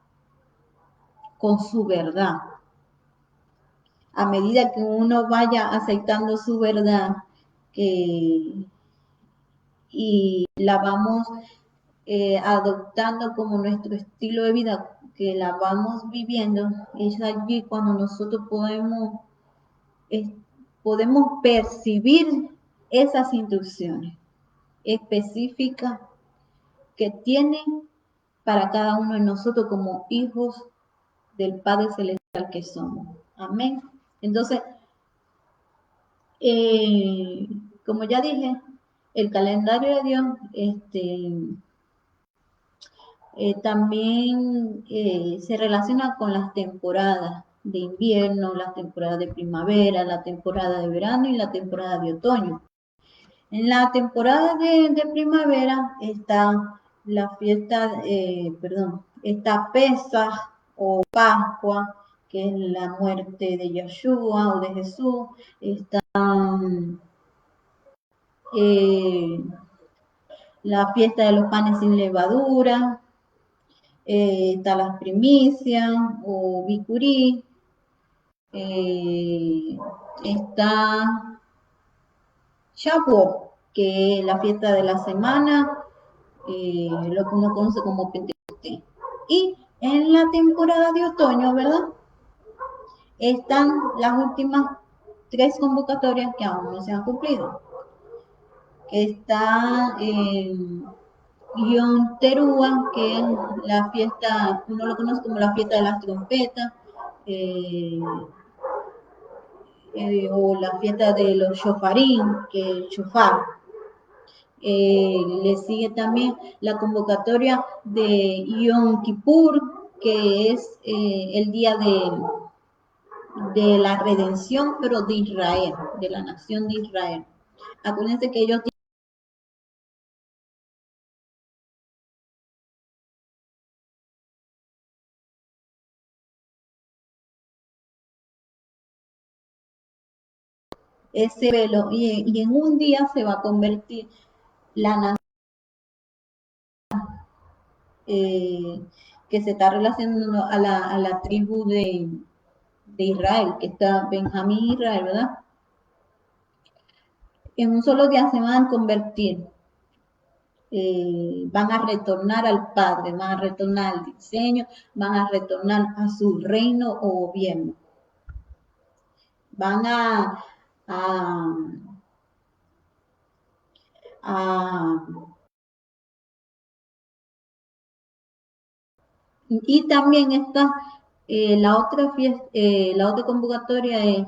con su verdad. A medida que uno vaya aceptando su verdad y la vamos adoptando como nuestro estilo de vida, que la vamos viviendo, es allí cuando nosotros podemos percibir esas instrucciones específicas que tiene para cada uno de nosotros como hijos del Padre Celestial que somos. Amén. Entonces, como ya dije, el calendario de Dios también se relaciona con las temporadas de invierno, las temporadas de primavera, la temporada de verano y la temporada de otoño. En la temporada de primavera está la fiesta, está Pesaj o Pascua, que es la muerte de Yeshua o de Jesús. Está la fiesta de los panes sin levadura, está las primicias o bicurí, está Shavuot, que es la fiesta de la semana, lo que uno conoce como Pentecostés. Y en la temporada de otoño, ¿verdad? Están las últimas 3 convocatorias que aún no se han cumplido. Está Yom Teruah, que es la fiesta, uno lo conoce como la fiesta de las trompetas, o la fiesta de los shofarín, que es el shofar. Le sigue también la convocatoria de Yom Kippur, que es el día de la redención, pero de Israel, de la nación de Israel. Acuérdense que ellos tienen ese velo y en un día se va a convertir la nación que se está relacionando a la tribu de Israel, que está Benjamín Israel, ¿verdad? En un solo día se van a convertir, van a retornar al Padre, van a retornar al diseño, van a retornar a su reino o gobierno. Van a, a y también está la otra convocatoria es,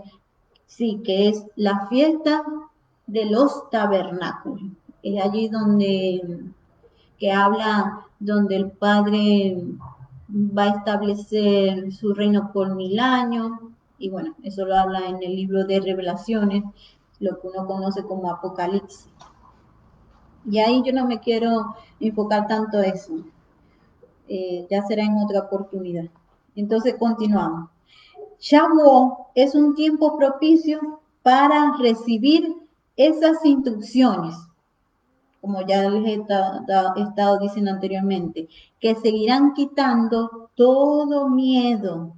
sí, que es la fiesta de los tabernáculos. Es allí donde que habla, donde el Padre va a establecer su reino por 1000 años. Y bueno, eso lo habla en el libro de Revelaciones, lo que uno conoce como Apocalipsis. Y ahí yo no me quiero enfocar tanto eso. Ya será en otra oportunidad. Entonces continuamos. Shavuot es un tiempo propicio para recibir esas instrucciones, como ya les he estado diciendo anteriormente, que seguirán quitando todo miedo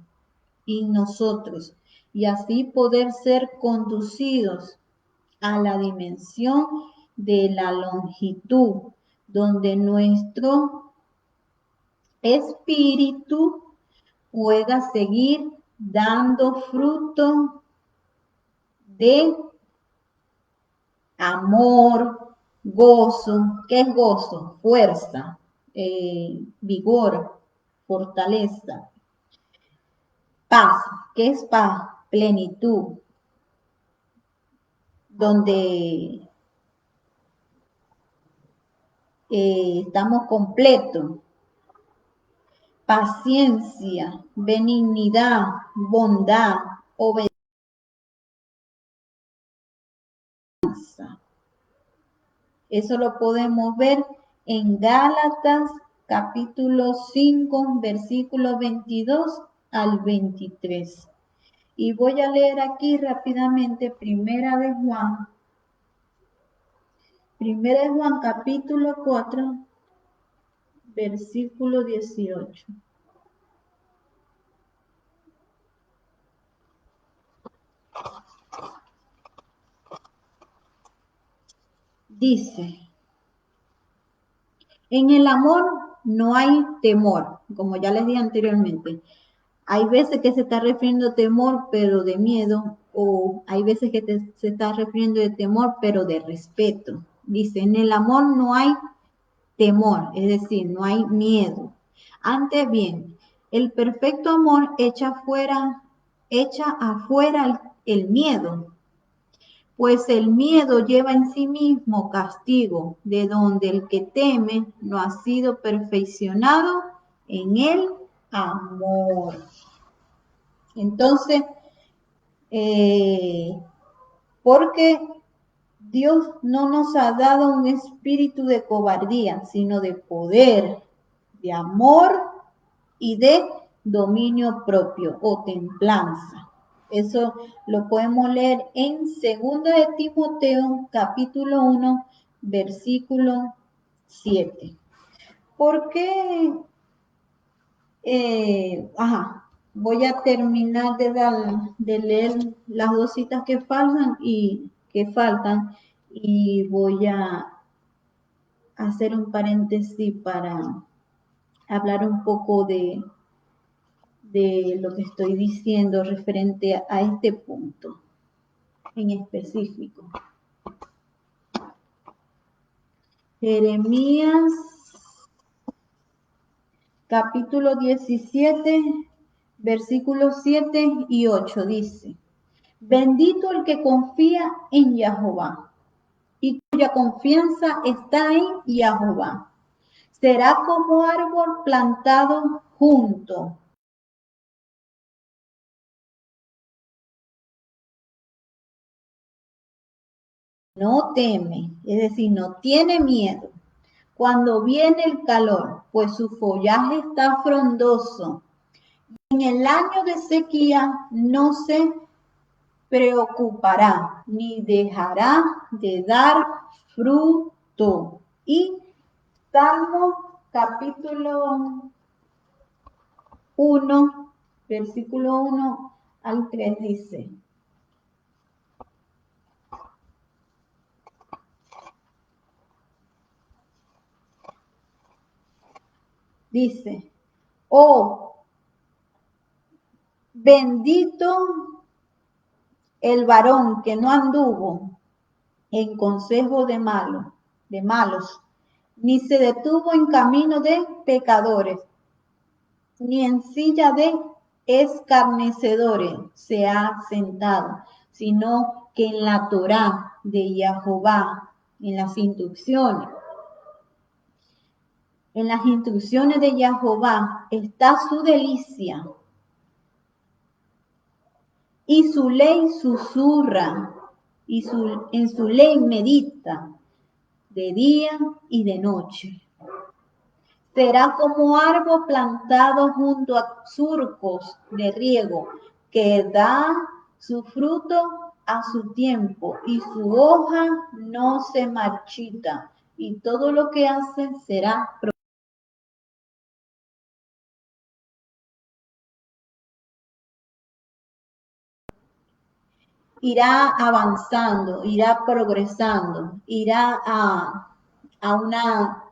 en nosotros y así poder ser conducidos a la dimensión de la longitud, donde nuestro espíritu pueda seguir dando fruto de amor, gozo. ¿Qué es gozo? Fuerza, vigor, fortaleza. Paz. ¿Qué es paz? Plenitud, donde estamos completos. Paciencia, benignidad, bondad, obediencia. Eso lo podemos ver en Gálatas capítulo 5, versículos 22 al 23. Y voy a leer aquí rápidamente Primera de Juan capítulo 4, versículo 18. Dice, en el amor no hay temor, como ya les dije anteriormente. Hay veces que se está refiriendo temor, pero de miedo, o hay veces que se está refiriendo de temor, pero de respeto. Dice, en el amor no hay temor, es decir, no hay miedo. Antes bien, el perfecto amor echa afuera el miedo, pues el miedo lleva en sí mismo castigo, de donde el que teme no ha sido perfeccionado en el amor. Entonces, porque Dios no nos ha dado un espíritu de cobardía, sino de poder, de amor y de dominio propio o templanza. Eso lo podemos leer en 2 de Timoteo, capítulo 1, versículo 7. ¿Por qué? Voy a terminar de leer las dos citas que faltan y voy a hacer un paréntesis para hablar un poco de lo que estoy diciendo referente a este punto en específico. Jeremías capítulo 17, versículos 7 y 8 dice, bendito el que confía en Jehová y cuya confianza está en Jehová. Será como árbol plantado junto. No teme, es decir, no tiene miedo cuando viene el calor, pues su follaje está frondoso. En el año de sequía no se preocupará, ni dejará de dar fruto. Y Salmo capítulo 1, versículo 1 al 3 dice, oh, bendito el varón que no anduvo en consejo de malos, ni se detuvo en camino de pecadores, ni en silla de escarnecedores se ha sentado, sino que en la Torá de Jehová, en las instrucciones de Jehová está su delicia, y su ley susurra, y en su ley medita de día y de noche. Será como árbol plantado junto a surcos de riego, que da su fruto a su tiempo y su hoja no se marchita, y todo lo que hace será prosperado. irá avanzando, irá progresando, irá a una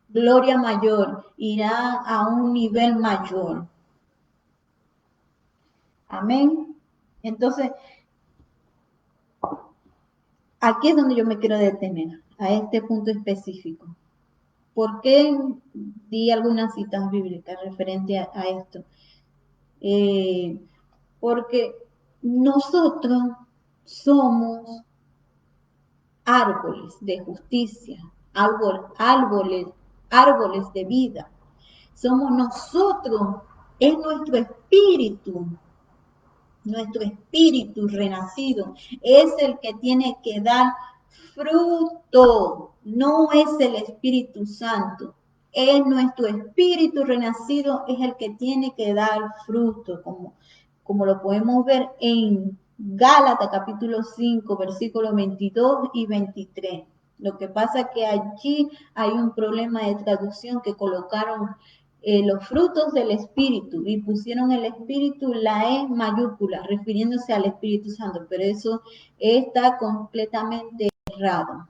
gloria mayor, irá a un nivel mayor. Amén. Entonces, aquí es donde yo me quiero detener, a este punto específico. ¿Por qué di algunas citas bíblicas referente a esto? Porque nosotros somos árboles de justicia, árboles de vida. Somos nosotros, es nuestro espíritu renacido, es el que tiene que dar fruto, no es el Espíritu Santo. Es nuestro espíritu renacido, es el que tiene que dar fruto, como lo podemos ver en Gálatas capítulo 5, versículos 22 y 23. Lo que pasa es que allí hay un problema de traducción que colocaron los frutos del Espíritu y pusieron el Espíritu la E mayúscula, refiriéndose al Espíritu Santo, pero eso está completamente errado.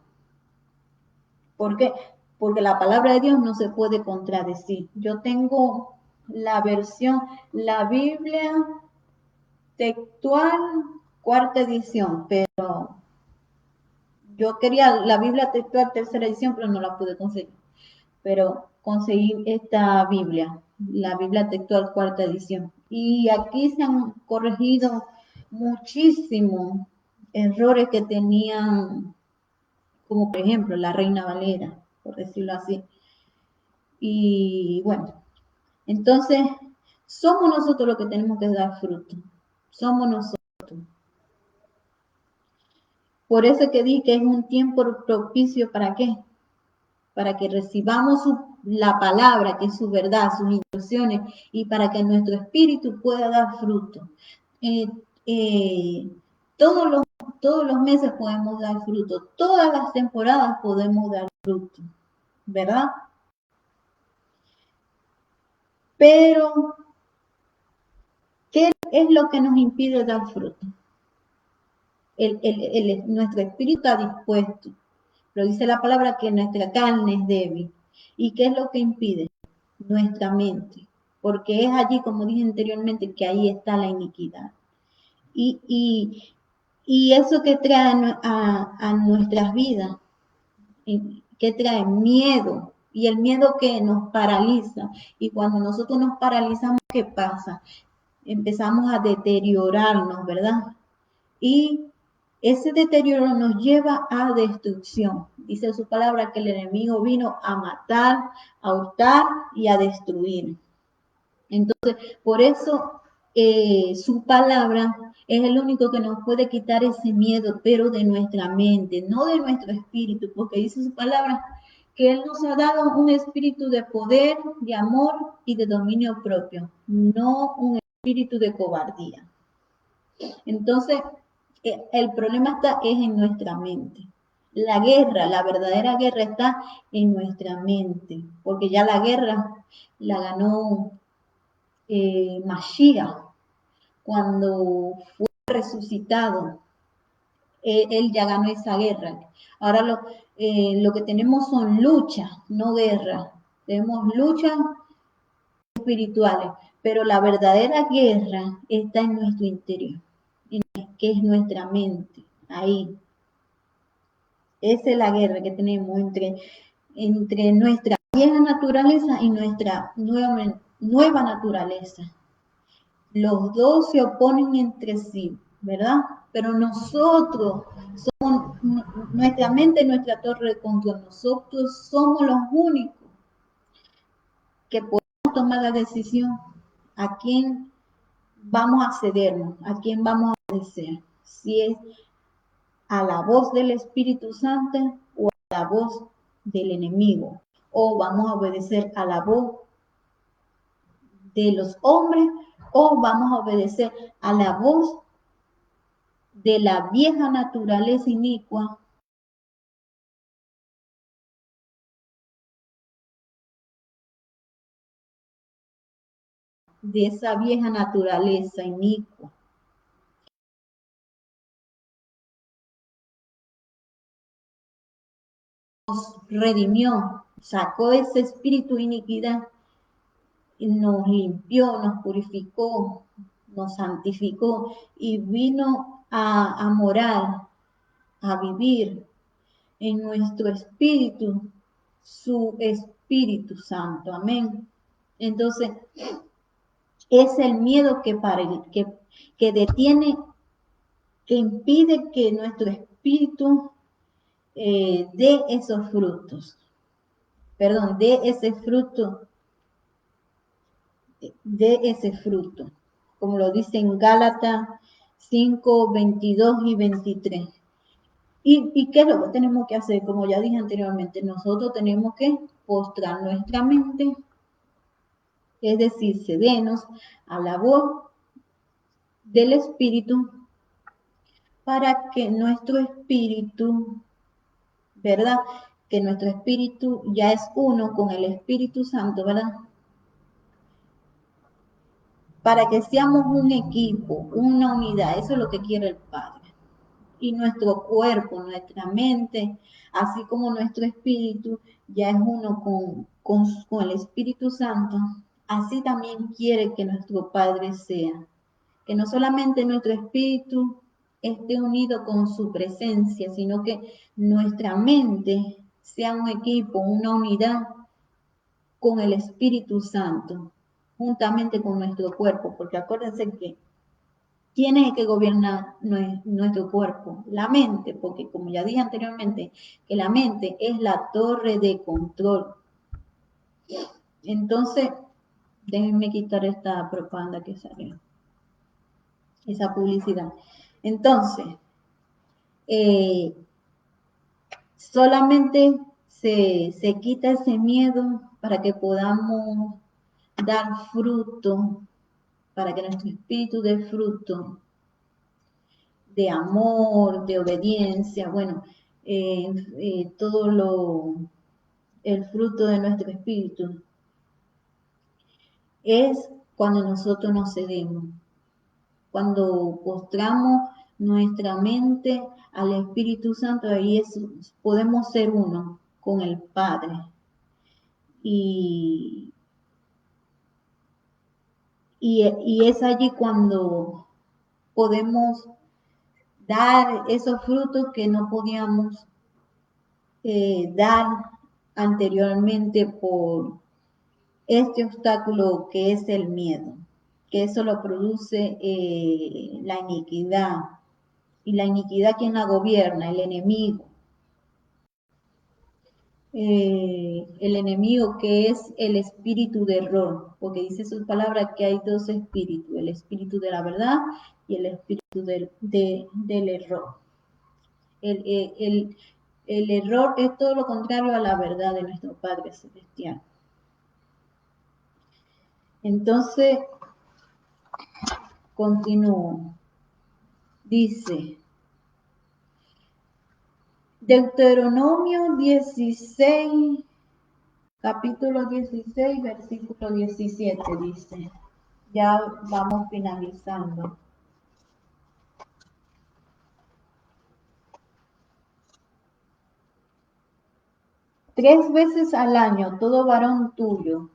¿Por qué? Porque la palabra de Dios no se puede contradecir. Yo tengo la versión, la Biblia textual, cuarta edición, pero yo quería la Biblia textual, tercera edición, pero no la pude conseguir. Pero conseguí esta Biblia, la Biblia textual, cuarta edición. Y aquí se han corregido muchísimos errores que tenían, como por ejemplo la Reina Valera, por decirlo así. Y bueno, entonces somos nosotros los que tenemos que dar fruto. Somos nosotros. Por eso que dije que es un tiempo propicio, ¿para qué? Para que recibamos la palabra, que es su verdad, sus instrucciones, y para que nuestro espíritu pueda dar fruto. Eh, eh, todos, los, todos los meses podemos dar fruto, todas las temporadas podemos dar fruto, ¿verdad? Pero, ¿qué es lo que nos impide dar fruto? Nuestro espíritu está dispuesto, pero dice la palabra que nuestra carne es débil. ¿Y qué es lo que impide? Nuestra mente, porque es allí, como dije anteriormente, que ahí está la iniquidad. Y eso que trae a nuestras vidas, que trae miedo, y el miedo que nos paraliza. Y cuando nosotros nos paralizamos, ¿qué pasa? Empezamos a deteriorarnos, ¿verdad? Y ese deterioro nos lleva a destrucción. Dice su palabra que el enemigo vino a matar, a hurtar y a destruir. Entonces, por eso su palabra es el único que nos puede quitar ese miedo, pero de nuestra mente, no de nuestro espíritu, porque dice su palabra que Él nos ha dado un espíritu de poder, de amor y de dominio propio, no un espíritu de cobardía. Entonces, el problema está es en nuestra mente. La guerra, la verdadera guerra está en nuestra mente, porque ya la guerra la ganó Mashiach, cuando fue resucitado, él ya ganó esa guerra. Ahora lo que tenemos son luchas, no guerras. Tenemos luchas espirituales, pero la verdadera guerra está en nuestro interior, que es nuestra mente, ahí. Esa es la guerra que tenemos entre nuestra vieja naturaleza y nuestra nueva naturaleza. Los dos se oponen entre sí, ¿verdad? Pero nosotros somos, nuestra mente es nuestra torre de control. Nosotros somos los únicos que podemos tomar la decisión a quién vamos a cedernos, a quién vamos a obedecer. Si es a la voz del Espíritu Santo o a la voz del enemigo. O vamos a obedecer a la voz de los hombres o vamos a obedecer a la voz de la vieja naturaleza inicua, de esa vieja naturaleza inicua. redimió, sacó ese espíritu de iniquidad, y nos limpió, nos purificó, nos santificó y vino a morar, a vivir en nuestro espíritu, su Espíritu Santo. Amén. Entonces, es el miedo que detiene, que impide que nuestro espíritu dé esos frutos. Perdón, dé ese fruto, como lo dice en Gálatas 5, 22 y 23. ¿Y qué es lo que tenemos que hacer? Como ya dije anteriormente, nosotros tenemos que postrar nuestra mente, es decir, cedernos a la voz del Espíritu para que nuestro espíritu, ¿verdad? Que nuestro espíritu ya es uno con el Espíritu Santo, ¿verdad? Para que seamos un equipo, una unidad, eso es lo que quiere el Padre. Y nuestro cuerpo, nuestra mente, así como nuestro espíritu, ya es uno con el Espíritu Santo, así también quiere que nuestro Padre sea. Que no solamente nuestro espíritu esté unido con su presencia, sino que nuestra mente sea un equipo, una unidad con el Espíritu Santo, juntamente con nuestro cuerpo, porque acuérdense que ¿quién es el que gobierna nuestro cuerpo? La mente, porque como ya dije anteriormente, que la mente es la torre de control. Entonces, déjenme quitar esta propaganda que salió, esa publicidad. Entonces, solamente se quita ese miedo para que podamos dar fruto, para que nuestro espíritu dé fruto de amor, de obediencia, bueno, el fruto de nuestro espíritu es cuando nosotros nos cedemos, cuando postramos nuestra mente al Espíritu Santo, ahí podemos ser uno con el Padre. Y es allí cuando podemos dar esos frutos que no podíamos dar anteriormente por este obstáculo que es el miedo, que eso lo produce la iniquidad. Y la iniquidad, ¿quién la gobierna? El enemigo. El enemigo que es el espíritu de error, porque dice su palabra que hay dos espíritus, el espíritu de la verdad y el espíritu del error. El error es todo lo contrario a la verdad de nuestro Padre Celestial. Entonces, continúo. Dice, Deuteronomio 16, capítulo 16, versículo 17, dice. Ya vamos finalizando. Tres veces al año todo varón tuyo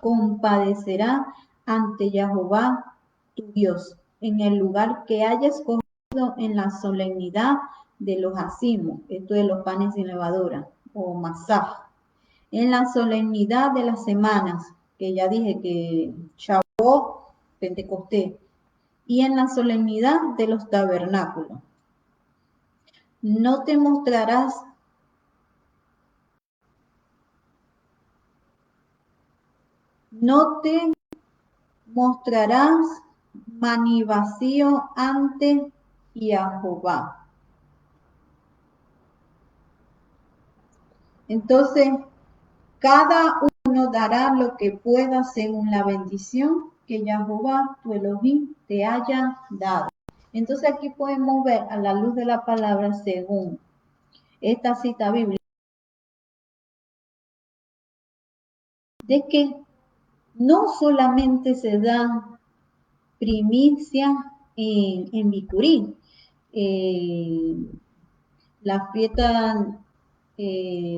compadecerá ante Jehová tu Dios en el lugar que hayas escogido en la solemnidad de los acimos, esto de los panes sin levadura, o masaj, en la solemnidad de las semanas, que ya dije que Shavuot, Pentecostés, y en la solemnidad de los tabernáculos. No te mostrarás mani vacío ante Jehová. Entonces, cada uno dará lo que pueda según la bendición que Jehová, tu Elohim, te haya dado. Entonces aquí podemos ver a la luz de la palabra según esta cita bíblica de que no solamente se da primicia en Bicurí, la fiesta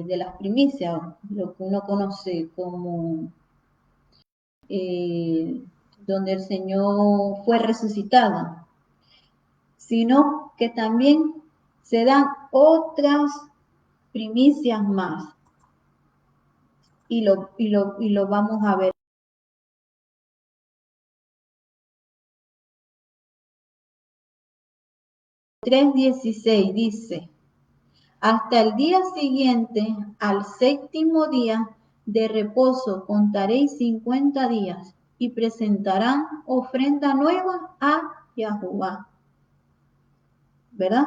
de las primicias, lo que uno conoce como donde el Señor fue resucitado, sino que también se dan otras primicias más y lo vamos a ver. 3:16 dice: hasta el día siguiente, al séptimo día de reposo, contaréis 50 días y presentarán ofrenda nueva a Jehová. ¿Verdad?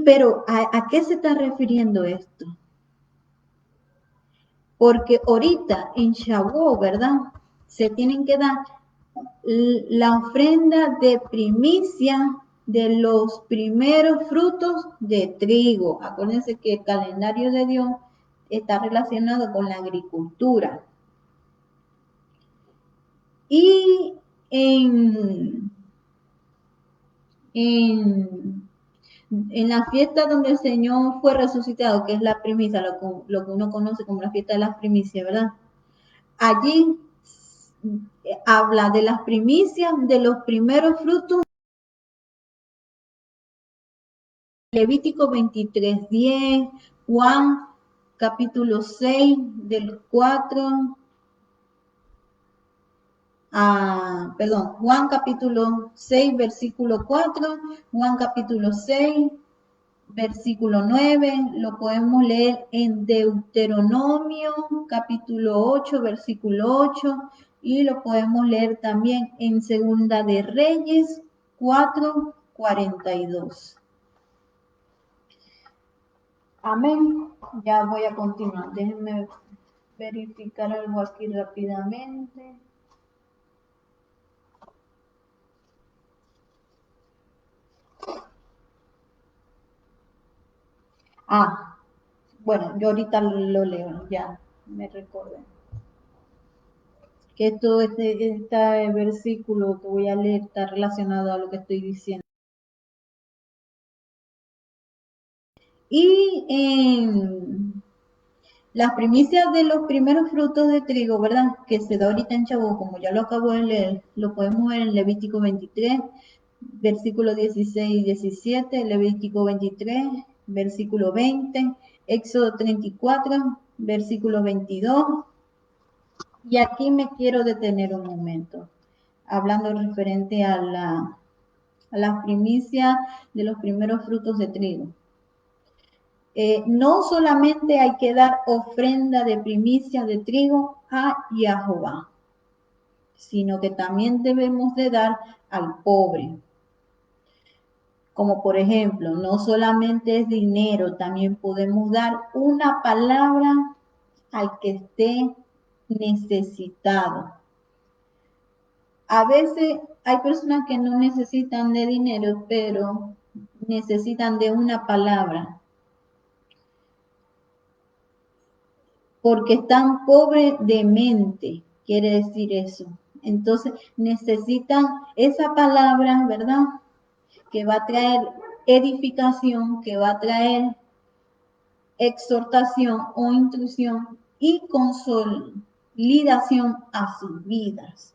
Pero ¿a qué se está refiriendo esto? Porque ahorita en Shavuot, ¿verdad? Se tienen que dar la ofrenda de primicia de los primeros frutos de trigo. Acuérdense que el calendario de Dios está relacionado con la agricultura. Y en la fiesta donde el Señor fue resucitado, que es la primicia, lo que uno conoce como la fiesta de las primicias, ¿verdad? Allí habla de las primicias de los primeros frutos. Levítico 23:10, Juan capítulo 6 del 4 Juan capítulo 6 versículo 4, Juan capítulo 6 versículo 9, lo podemos leer en Deuteronomio capítulo 8 versículo 8 y lo podemos leer también en Segunda de Reyes 4:42. Amén. Ya voy a continuar. Déjenme verificar algo aquí rápidamente. Bueno, yo ahorita lo leo, ya me recordé. Que todo este versículo que voy a leer está relacionado a lo que estoy diciendo. Y en las primicias de los primeros frutos de trigo, ¿verdad? Que se da ahorita en Shavuot, como ya lo acabo de leer, lo podemos ver en Levítico 23, versículo 16 y 17, Levítico 23, versículo 20, Éxodo 34, versículo 22. Y aquí me quiero detener un momento, hablando referente a las primicias de los primeros frutos de trigo. No solamente hay que dar ofrenda de primicia de trigo a Jehová, sino que también debemos de dar al pobre. Como por ejemplo, no solamente es dinero, también podemos dar una palabra al que esté necesitado. A veces hay personas que no necesitan de dinero, pero necesitan de una palabra, porque están pobres de mente, quiere decir eso. Entonces necesitan esa palabra, ¿verdad? Que va a traer edificación, que va a traer exhortación o instrucción y consolidación a sus vidas.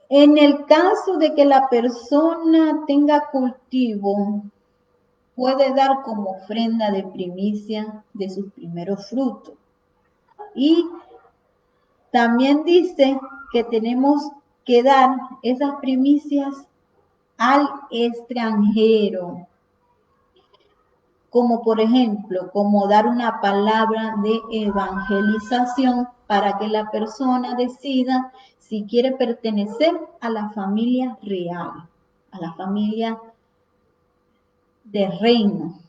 En el caso de que la persona tenga cultivo, puede dar como ofrenda de primicia de sus primeros frutos. Y también dice que tenemos que dar esas primicias al extranjero, como por ejemplo, como dar una palabra de evangelización para que la persona decida si quiere pertenecer a la familia real, a la familia de reino.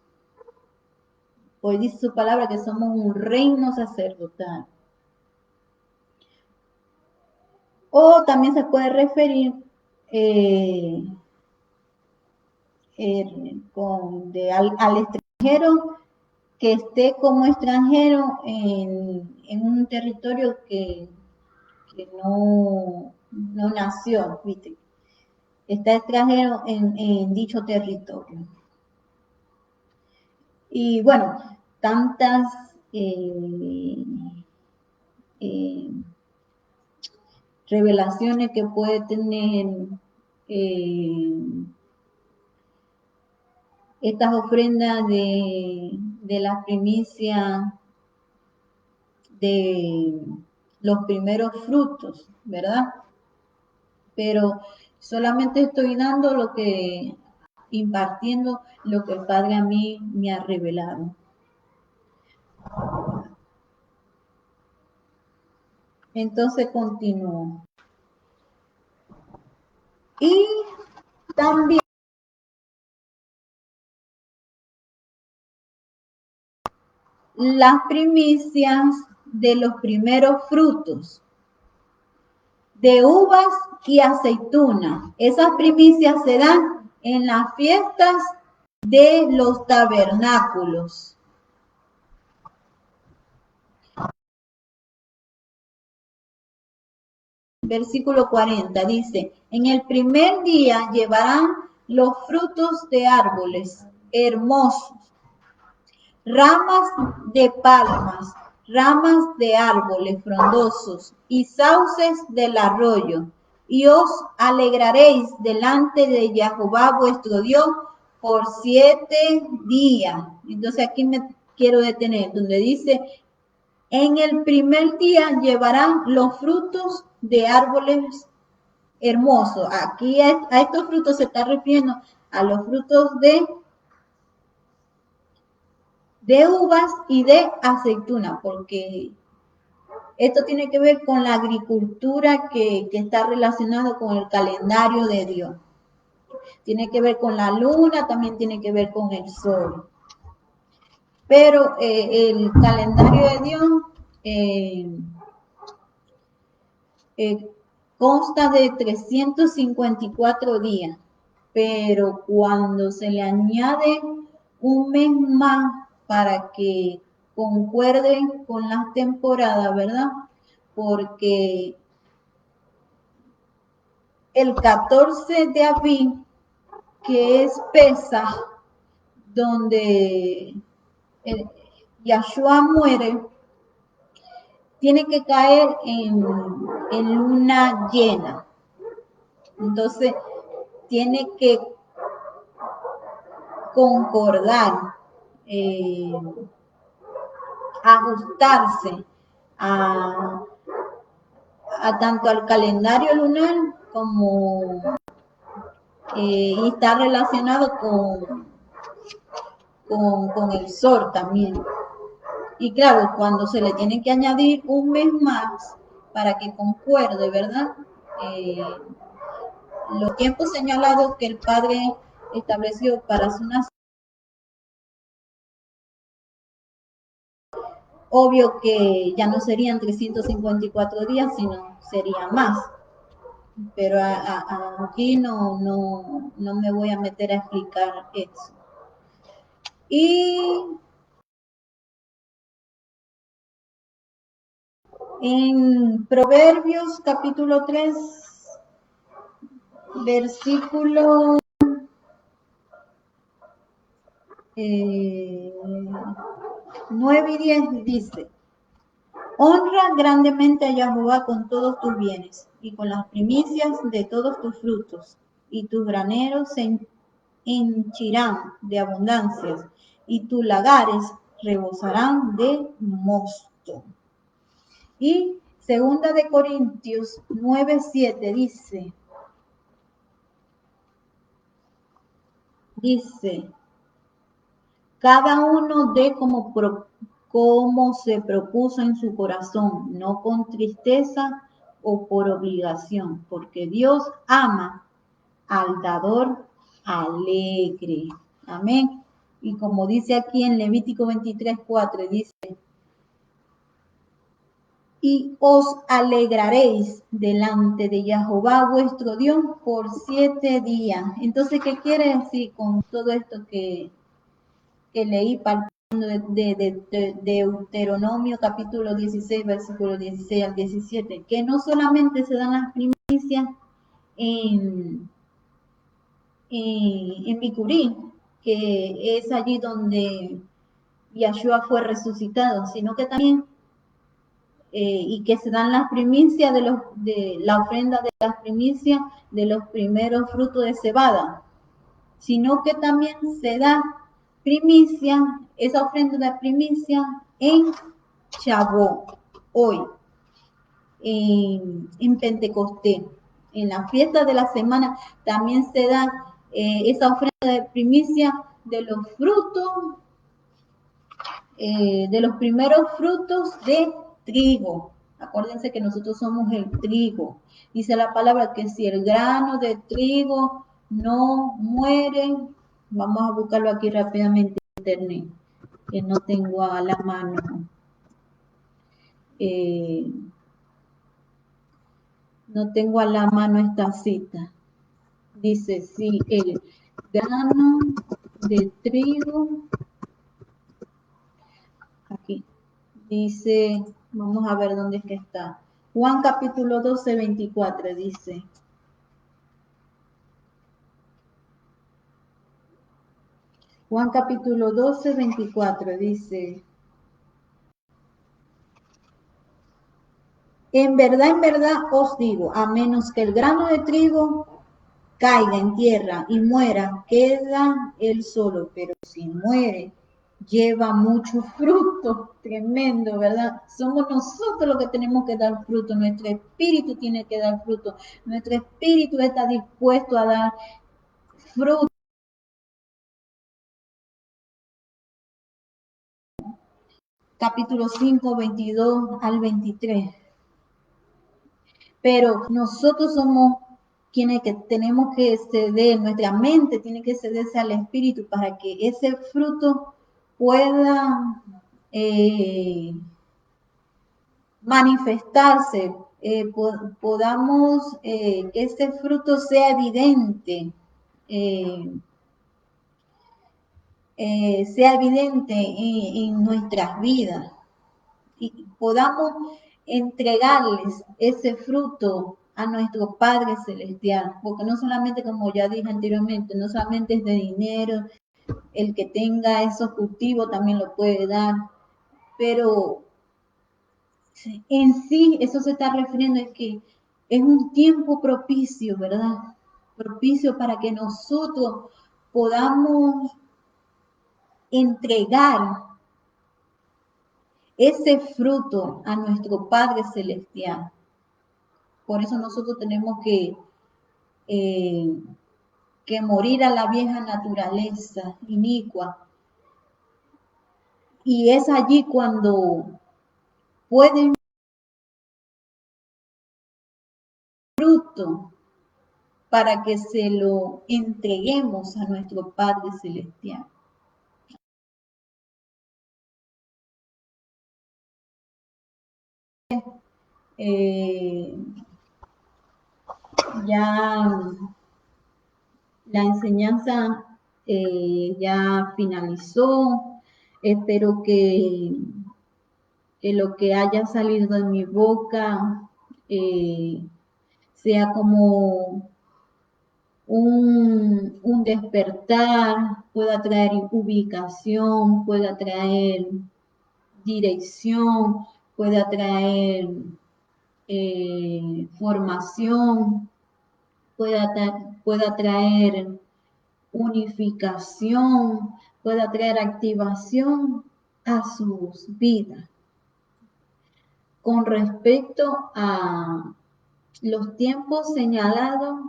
Hoy dice su palabra que somos un reino sacerdotal. O también se puede referir al extranjero que esté como extranjero en un territorio que no nació, ¿viste? está extranjero en dicho territorio. Y bueno, tantas revelaciones que puede tener estas ofrendas de la primicia de los primeros frutos, ¿verdad? Pero solamente estoy dando impartiendo lo que el Padre a mí me ha revelado. Entonces continúo. Y también las primicias de los primeros frutos de uvas y aceitunas. Esas primicias se dan en las fiestas de los tabernáculos. Versículo 40 dice, en el primer día llevarán los frutos de árboles hermosos, ramas de palmas, ramas de árboles frondosos y sauces del arroyo, y os alegraréis delante de Jehová vuestro Dios por 7 días. Entonces aquí me quiero detener, donde dice, en el primer día llevarán los frutos de árboles hermosos. Aquí a estos frutos se está refiriendo a los frutos de uvas y de aceituna, porque esto tiene que ver con la agricultura que está relacionado con el calendario de Dios. Tiene que ver con la luna, también tiene que ver con el sol. Pero el calendario de Dios consta de 354 días, pero cuando se le añade un mes más para que concuerde con las temporadas, ¿verdad? Porque el 14 de abril, que es Pesaj, donde Yahshua muere, tiene que caer en luna llena. Entonces, tiene que concordar, ajustarse a tanto al calendario lunar como y está relacionado con el sol también. Y claro, cuando se le tiene que añadir un mes más para que concuerde, ¿verdad? Los tiempos señalados que el Padre estableció para su nación, obvio que ya no serían 354 días, sino sería más. Pero aquí no me voy a meter a explicar eso. Y en Proverbios capítulo 3, versículo 9 y 10 dice, honra grandemente a Jehová con todos tus bienes y con las primicias de todos tus frutos, y tus graneros se henchirán de abundancias, y tus lagares rebosarán de mosto. Y segunda de Corintios 9:7 dice, cada uno dé como se propuso en su corazón, no con tristeza o por obligación, porque Dios ama al dador alegre. Amén. Y como dice aquí en Levítico 23:4, dice, y os alegraréis delante de Jehová vuestro Dios por 7 días. Entonces, ¿qué quiere decir con todo esto que leí partiendo de Deuteronomio capítulo 16, versículo 16 al 17? Que no solamente se dan las primicias en en Bicurí, que es allí donde Yahshua fue resucitado, sino que también y que se dan las primicias de la ofrenda de las primicias de los primeros frutos de cebada, sino que también se da primicia, esa ofrenda de primicia en Shavuot, hoy, en Pentecostés. En la fiesta de la semana también se da esa ofrenda de primicia de los frutos, de los primeros frutos de trigo. Acuérdense que nosotros somos el trigo. Dice la palabra que si el grano de trigo no muere, vamos a buscarlo aquí rápidamente en internet, que no tengo a la mano. No tengo a la mano esta cita. Dice, si el grano de trigo, aquí, dice, vamos a ver dónde es que está. Juan capítulo 12, 24 dice. Juan capítulo 12, 24 dice. En verdad os digo, a menos que el grano de trigo caiga en tierra y muera, queda él solo, pero si muere, lleva mucho fruto. Tremendo, ¿verdad? Somos nosotros los que tenemos que dar fruto, nuestro espíritu tiene que dar fruto, nuestro espíritu está dispuesto a dar fruto. Capítulo 5, 22 al 23. Pero nosotros somos quienes que tenemos que ceder, nuestra mente tiene que cederse al Espíritu para que ese fruto pueda manifestarse, podamos, que ese fruto sea evidente, en nuestras vidas y podamos entregarles ese fruto a nuestro Padre Celestial, porque no solamente, como ya dije anteriormente, no solamente es de dinero, el que tenga esos cultivos también lo puede dar, pero en sí eso se está refiriendo es que es un tiempo propicio, ¿verdad? Propicio para que nosotros podamos entregar ese fruto a nuestro Padre Celestial. Por eso nosotros tenemos que morir a la vieja naturaleza inicua. Y es allí cuando pueden fruto para que se lo entreguemos a nuestro Padre Celestial. Ya la enseñanza ya finalizó. Espero que lo que haya salido de mi boca sea como un despertar, pueda traer ubicación, pueda traer dirección, pueda traer formación, pueda traer unificación, pueda traer activación a sus vidas. Con respecto a los tiempos señalados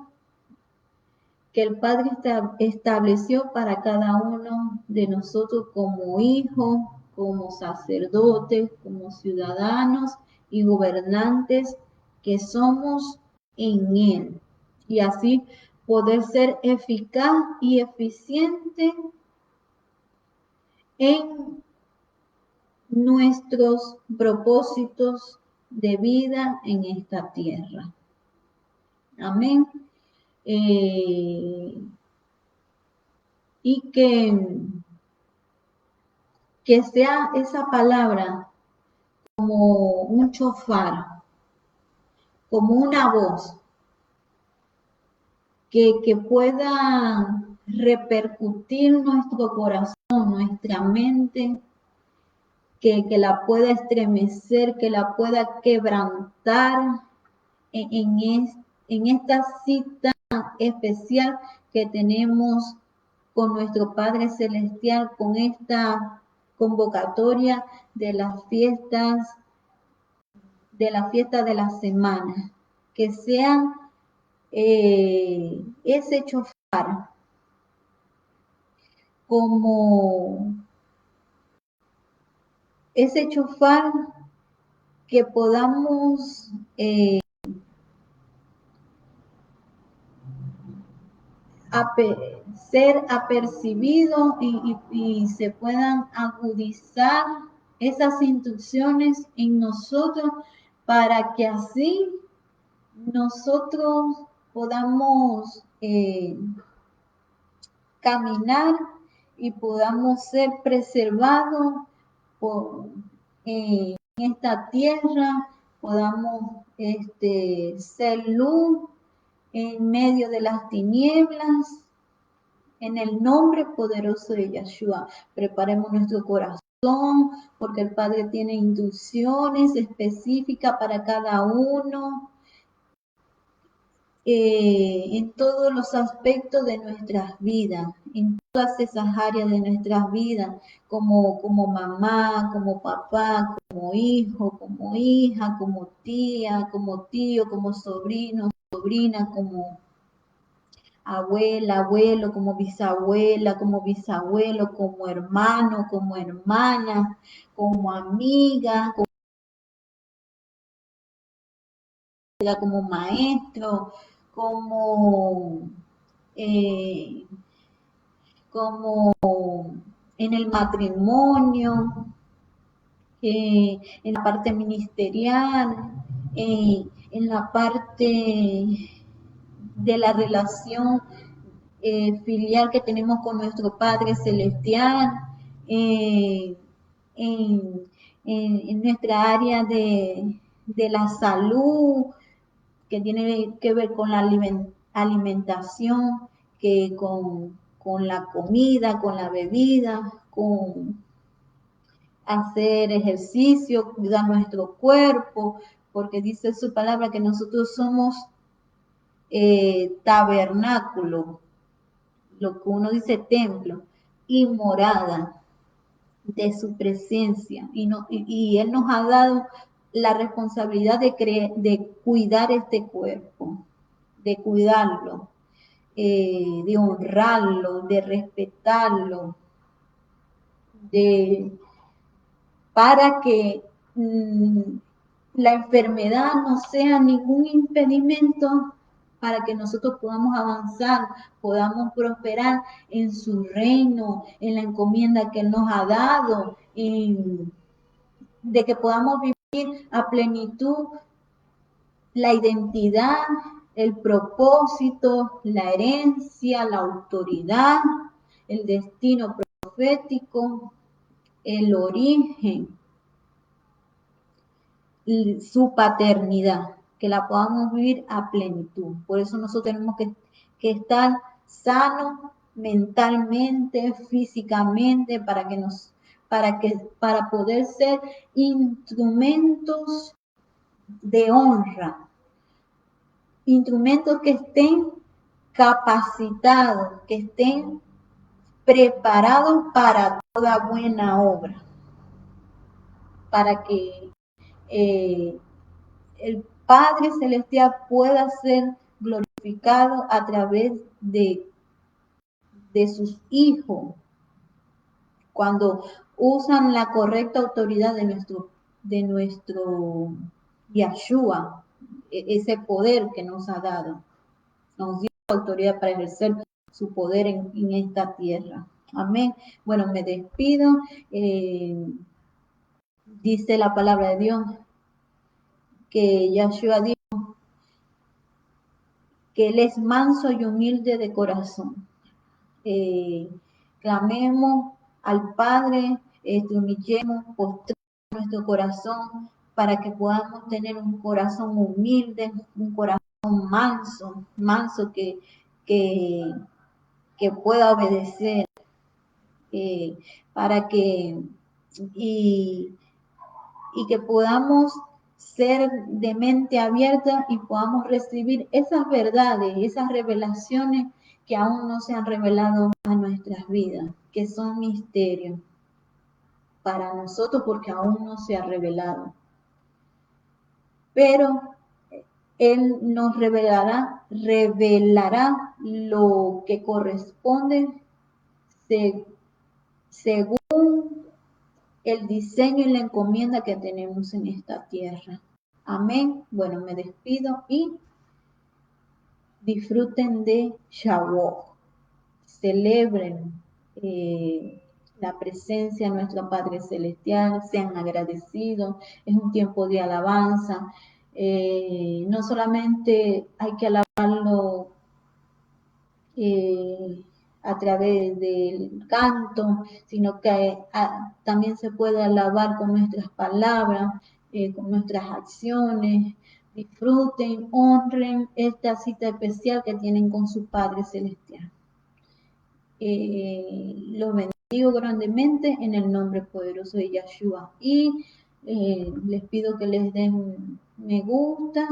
que el Padre estableció para cada uno de nosotros como hijos, como sacerdotes, como ciudadanos y gobernantes que somos en Él. Y así poder ser eficaz y eficiente en nuestros propósitos de vida en esta tierra. Amén. Y que sea esa palabra como un chofar, como una voz que pueda repercutir nuestro corazón, nuestra mente, que la pueda estremecer, que la pueda quebrantar en esta cita especial que tenemos con nuestro Padre Celestial, con esta convocatoria de las fiestas, de la fiesta de la semana, que sean ese chofar como ese chofar que podamos ser apercibidos y se puedan agudizar esas instrucciones en nosotros para que así nosotros podamos caminar y podamos ser preservados en esta tierra, podamos ser luz en medio de las tinieblas, en el nombre poderoso de Yeshua. Preparemos nuestro corazón, porque el Padre tiene instrucciones específicas para cada uno, en todos los aspectos de nuestras vidas, en todas esas áreas de nuestras vidas, como mamá, como papá, como hijo, como hija, como tía, como tío, como sobrino, sobrina, como abuela, abuelo, como bisabuelo, como hermano, como hermana, como amiga, como maestro, como, eh, como en el matrimonio, en la parte ministerial, en la parte de la relación filial que tenemos con nuestro Padre Celestial, eh, en, en nuestra área de la salud, que tiene que ver con la alimentación, que con la comida, con la bebida, con hacer ejercicio, cuidar nuestro cuerpo, porque dice su palabra que nosotros somos tabernáculo, lo que uno dice templo, y morada de su presencia. Y Él nos ha dado la responsabilidad de cuidar este cuerpo, de cuidarlo, de honrarlo, de respetarlo, para que la enfermedad no sea ningún impedimento para que nosotros podamos avanzar, podamos prosperar en su reino, en la encomienda que Él nos ha dado, de que podamos vivir a plenitud la identidad, el propósito, la herencia, la autoridad, el destino profético, el origen, su paternidad, que la podamos vivir a plenitud. Por eso nosotros tenemos que estar sanos mentalmente, físicamente, para poder ser instrumentos de honra, instrumentos que estén capacitados, que estén preparados para toda buena obra, para que el Padre Celestial pueda ser glorificado a través de sus hijos, cuando usan la correcta autoridad de nuestro Yahshua, ese poder que nos ha dado, nos dio autoridad para ejercer su poder en esta tierra. Amén. Bueno, me despido. Dice la palabra de Dios que Yahshua dijo que Él es manso y humilde de corazón. Clamemos al Padre, humillemos, postremos nuestro corazón para que podamos tener un corazón humilde, un corazón manso, manso que que pueda obedecer, para que y que podamos ser de mente abierta y podamos recibir esas verdades, esas revelaciones que aún no se han revelado a nuestras vidas, que son misterios para nosotros porque aún no se ha revelado. Pero Él nos revelará lo que corresponde según el diseño y la encomienda que tenemos en esta tierra. Amén. Bueno, me despido y disfruten de Shavuot. Celebren la presencia de nuestro Padre Celestial, sean agradecidos. Es un tiempo de alabanza. No solamente hay que alabarlo a través del canto, sino que también se puede alabar con nuestras palabras, con nuestras acciones. Disfruten, honren esta cita especial que tienen con su Padre Celestial. Los bendigo grandemente en el nombre poderoso de Yeshua. Y les pido que les den me gusta.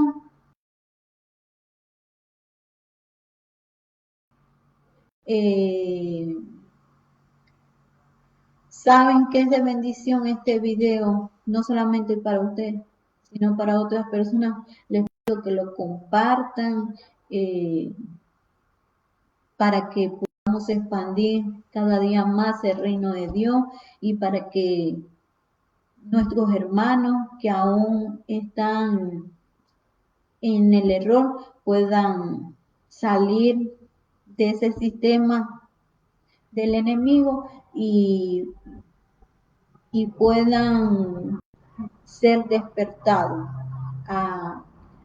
Saben que es de bendición este video, no solamente para usted, sino para otras personas. Les pido que lo compartan para que podamos expandir cada día más el reino de Dios y para que nuestros hermanos que aún están en el error puedan salir de ese sistema del enemigo y puedan ser despertados a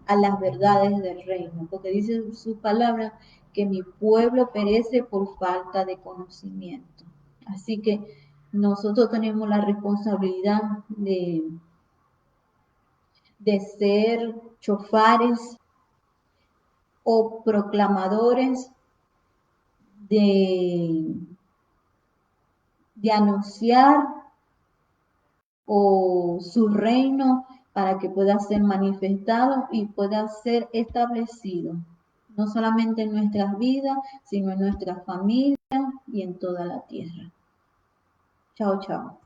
las verdades del reino, porque dice su palabra que mi pueblo perece por falta de conocimiento. Así que nosotros tenemos la responsabilidad de ser chofares o proclamadores de anunciar o su reino para que pueda ser manifestado y pueda ser establecido, no solamente en nuestras vidas, sino en nuestra familia y en toda la tierra. Chao, chao.